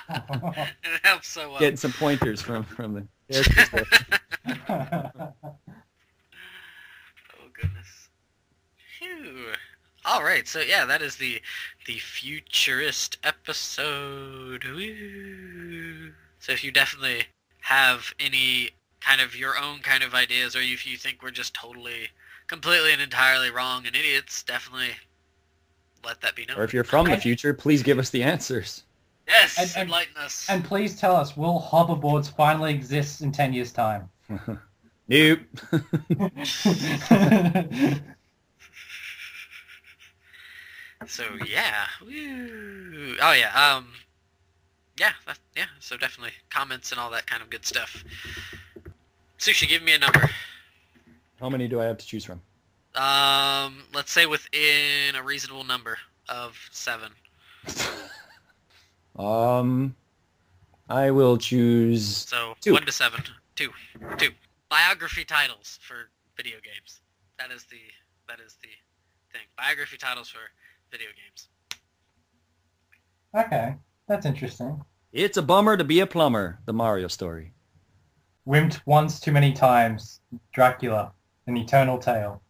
It helps so well. Getting some pointers from the characters there. Goodness. Phew. All right, so yeah, that is the Futurist episode. Woo. So if you definitely have any kind of your own kind of ideas, or if you think we're just totally, completely and entirely wrong and idiots, definitely let that be known. Or if you're from the future, please give us the answers. Yes, enlighten us. And please tell us, will hoverboards finally exist in 10 years' time? Nope. So yeah, woo. Oh yeah, so definitely comments and all that kind of good stuff. Sushi, give me a number. How many do I have to choose from? Let's say within a reasonable number of 7. I will choose So 2. 1 to 7. 2. 2. Biography titles for video games. That is the thing. Biography titles for video games. Okay, that's interesting. It's a bummer to be a plumber, the Mario story. Wimped once too many times. Dracula, an eternal tale.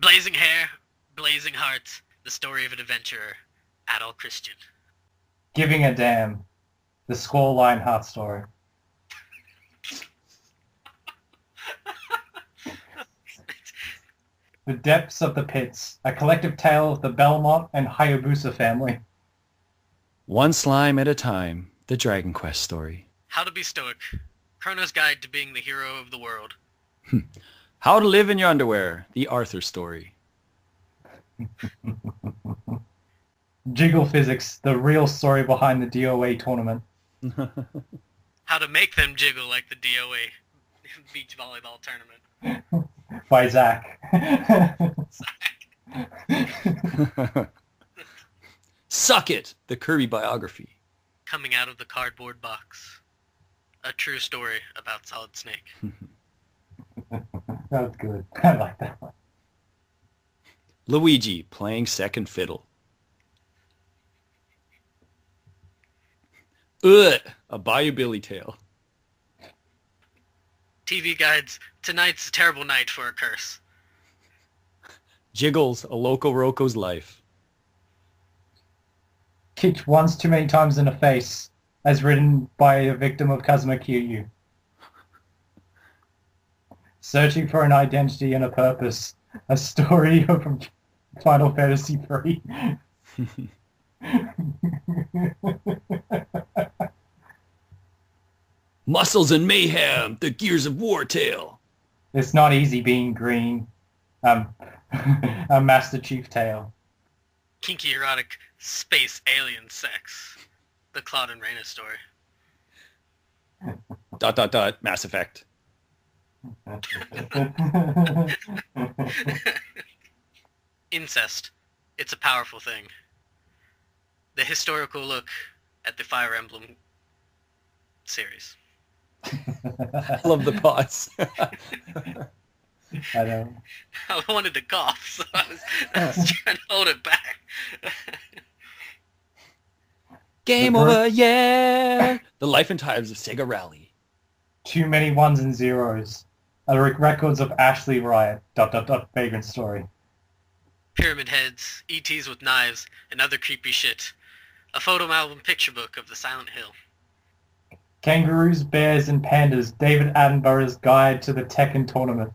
Blazing hair, blazing heart, the story of an adventurer, adult Christian. Giving a damn. The scoreline heart story. The depths of the pits. A collective tale of the Belmont and Hayabusa family. One slime at a time, the Dragon Quest story. How to be stoic. Chrono's guide to being the hero of the world. How to live in your underwear, the Arthur story. Jiggle physics, the real story behind the DOA tournament. How to make them jiggle like the DOA beach volleyball tournament. By Zach. Suck It, the Kirby biography. Coming out of the cardboard box. A true story about Solid Snake. That was good. I like that one. Luigi, playing second fiddle. Ugh, a Bayou Billy tale. TV guides, tonight's a terrible night for a curse. Jiggles, a Loco Roco's life. Kicked once too many times in the face, as written by a victim of Kazuma Kiryu. Searching for an identity and a purpose. A story from Final Fantasy III. Muscles and Mayhem, the Gears of War tale. It's not easy being green. A Master Chief tale. Kinky erotic space alien sex. The Claude and Reyna story. ... Mass Effect. Incest. It's a powerful thing. The historical look at the Fire Emblem series. I love the pause. I know. I wanted to cough, so I was trying to hold it back. Game over, yeah! The Life and Times of Sega Rally. Too many ones and zeros. Records of Ashley Riot. ... Vagrant story. Pyramid heads, ETs with knives, and other creepy shit. A photo album picture book of the Silent Hill. Kangaroos, bears, and pandas. David Attenborough's guide to the Tekken tournament.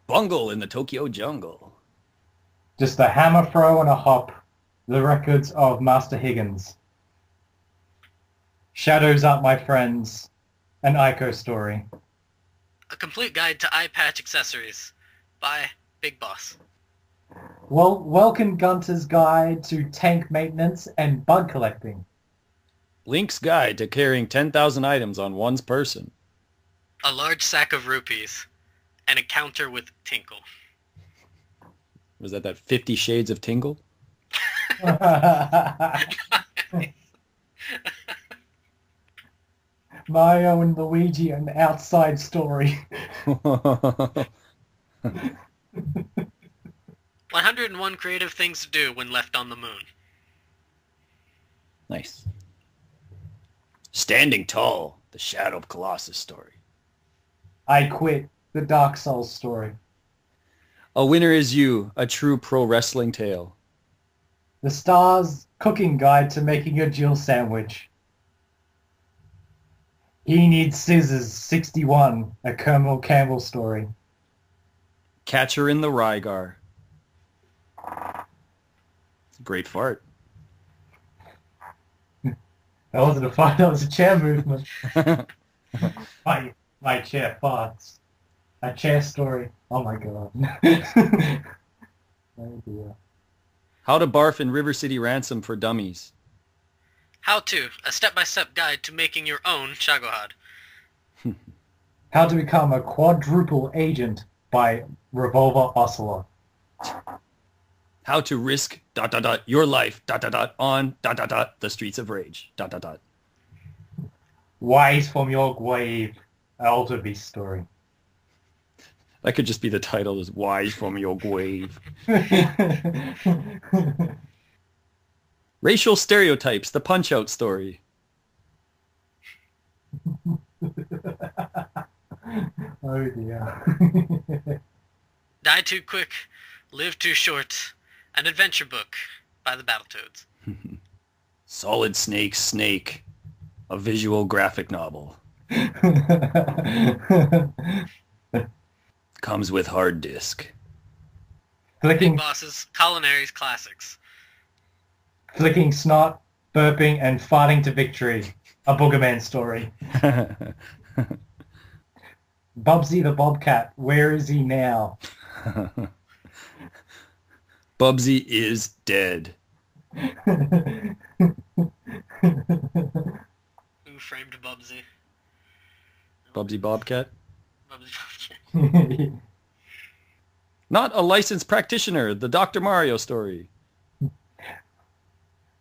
Bungle in the Tokyo jungle. Just a hammer throw and a hop. The records of Master Higgins. Shadows Aren't My Friends. An Ico story. A complete guide to eye patch accessories by Big Boss. Well, Welkin Gunter's guide to tank maintenance and bug collecting. Link's guide to carrying 10,000 items on one's person. A large sack of rupees. An encounter with Tinkle. Was that 50 Shades of Tingle? Mario and Luigi, an outside story. 101 creative things to do when left on the moon. Nice. Standing Tall, the Shadow of Colossus story. I Quit, the Dark Souls story. A Winner Is You, a true pro wrestling tale. The Stars cooking guide to making a Jill sandwich. He Needs Scissors, 61, a Colonel Campbell story. Catcher in the Rygar. It's a great fart. That wasn't a fight, that was a chair movement. My chair farts. A chair story. Oh my god. Oh dear. How to Barf in River City Ransom for Dummies. How to, a step-by-step guide to making your own shagohod. How to Become a Quadruple Agent by Revolver Ocelot. How to risk ... your life ... on ... the streets of rage ... Wise from your grave, Alter Beast story. That could just be the title, is Wise from Your Grave. Racial Stereotypes, the Punch-Out story. Oh dear. Die Too Quick, Live Too Short, an adventure book by the Battletoads. Solid Snake Snake, a visual graphic novel. Comes with hard disk. Flicking, Big Bosses, Culinaries Classics. flicking snot, burping, and farting to victory. A Boogerman story. Bubsy the Bobcat, where is he now? Bubsy is dead. Who framed Bubsy? Bubsy Bobcat? Bubsy Bobcat. Not a licensed practitioner, the Dr. Mario story.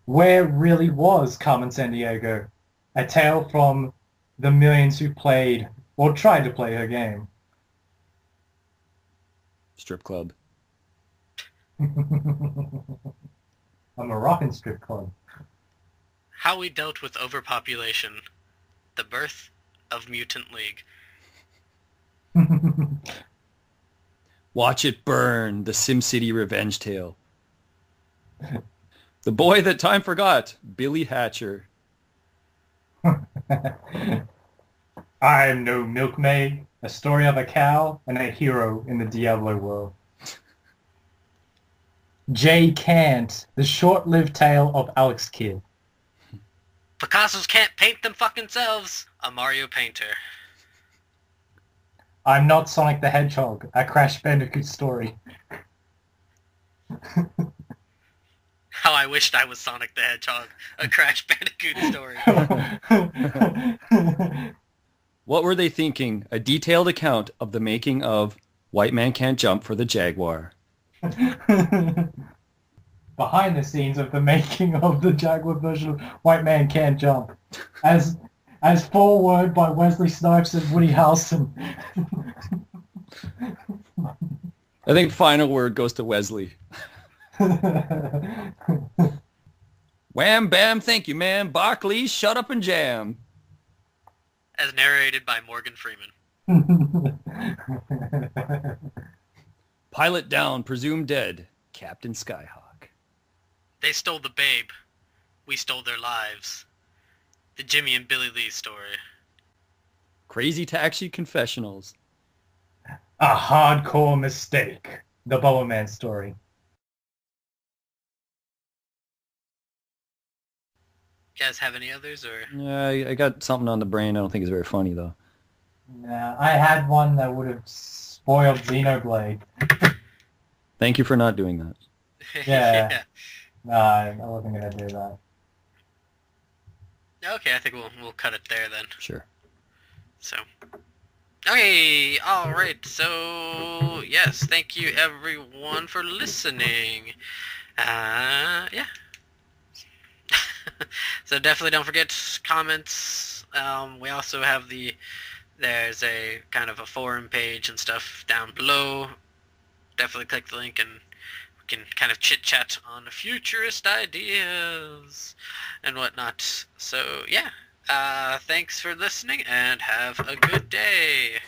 Where really was Carmen Sandiego? A tale from the millions who played or tried to play her game. Strip club. A Moroccan strip club. How We Dealt with Overpopulation. The Birth of Mutant League. Watch It Burn, the SimCity revenge tale. The Boy That Time Forgot, Billy Hatcher. I am no milkmaid, a story of a cow, and a hero in the Diablo world. J. Kant, the short-lived tale of Alex Kidd. Picassos can't paint them fucking selves. A Mario Painter. I'm Not Sonic the Hedgehog, a Crash Bandicoot story. How I wished I was Sonic the Hedgehog. A Crash Bandicoot story. What were they thinking? A detailed account of the making of White Man Can't Jump for the Jaguar. Behind the scenes of the making of the Jaguar version of White Man Can't Jump. As foreword by Wesley Snipes and Woody Harrelson. I think final word goes to Wesley. Wham bam, thank you, man. Barkley, shut up and jam. As narrated by Morgan Freeman. Pilot down, presumed dead. Captain Skyhawk. They stole the babe. We stole their lives. The Jimmy and Billy Lee story. Crazy Taxi Confessionals. A hardcore mistake. The Bubble Man story. You guys have any others, or? Yeah, I got something on the brain. I don't think it's very funny, though. Nah, I had one that would have spoiled Xenoblade. Thank you for not doing that. Yeah. Nah, I wasn't going to do that. Okay, I think we'll cut it there then. Sure. So, okay, all right. So, yes, thank you everyone for listening. Yeah. So definitely don't forget comments. We also have there's a kind of a forum page and stuff down below. Definitely click the link and we can kind of chit chat on futurist ideas and whatnot. So yeah, thanks for listening and have a good day.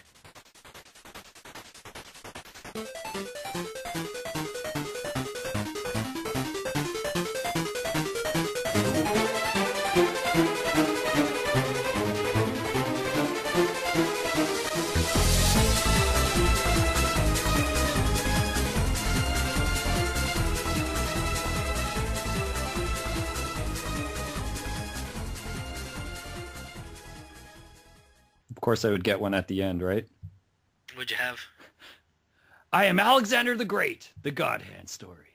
Of course I would get one at the end, right? What'd you have? I am Alexander the Great, the God Hand story.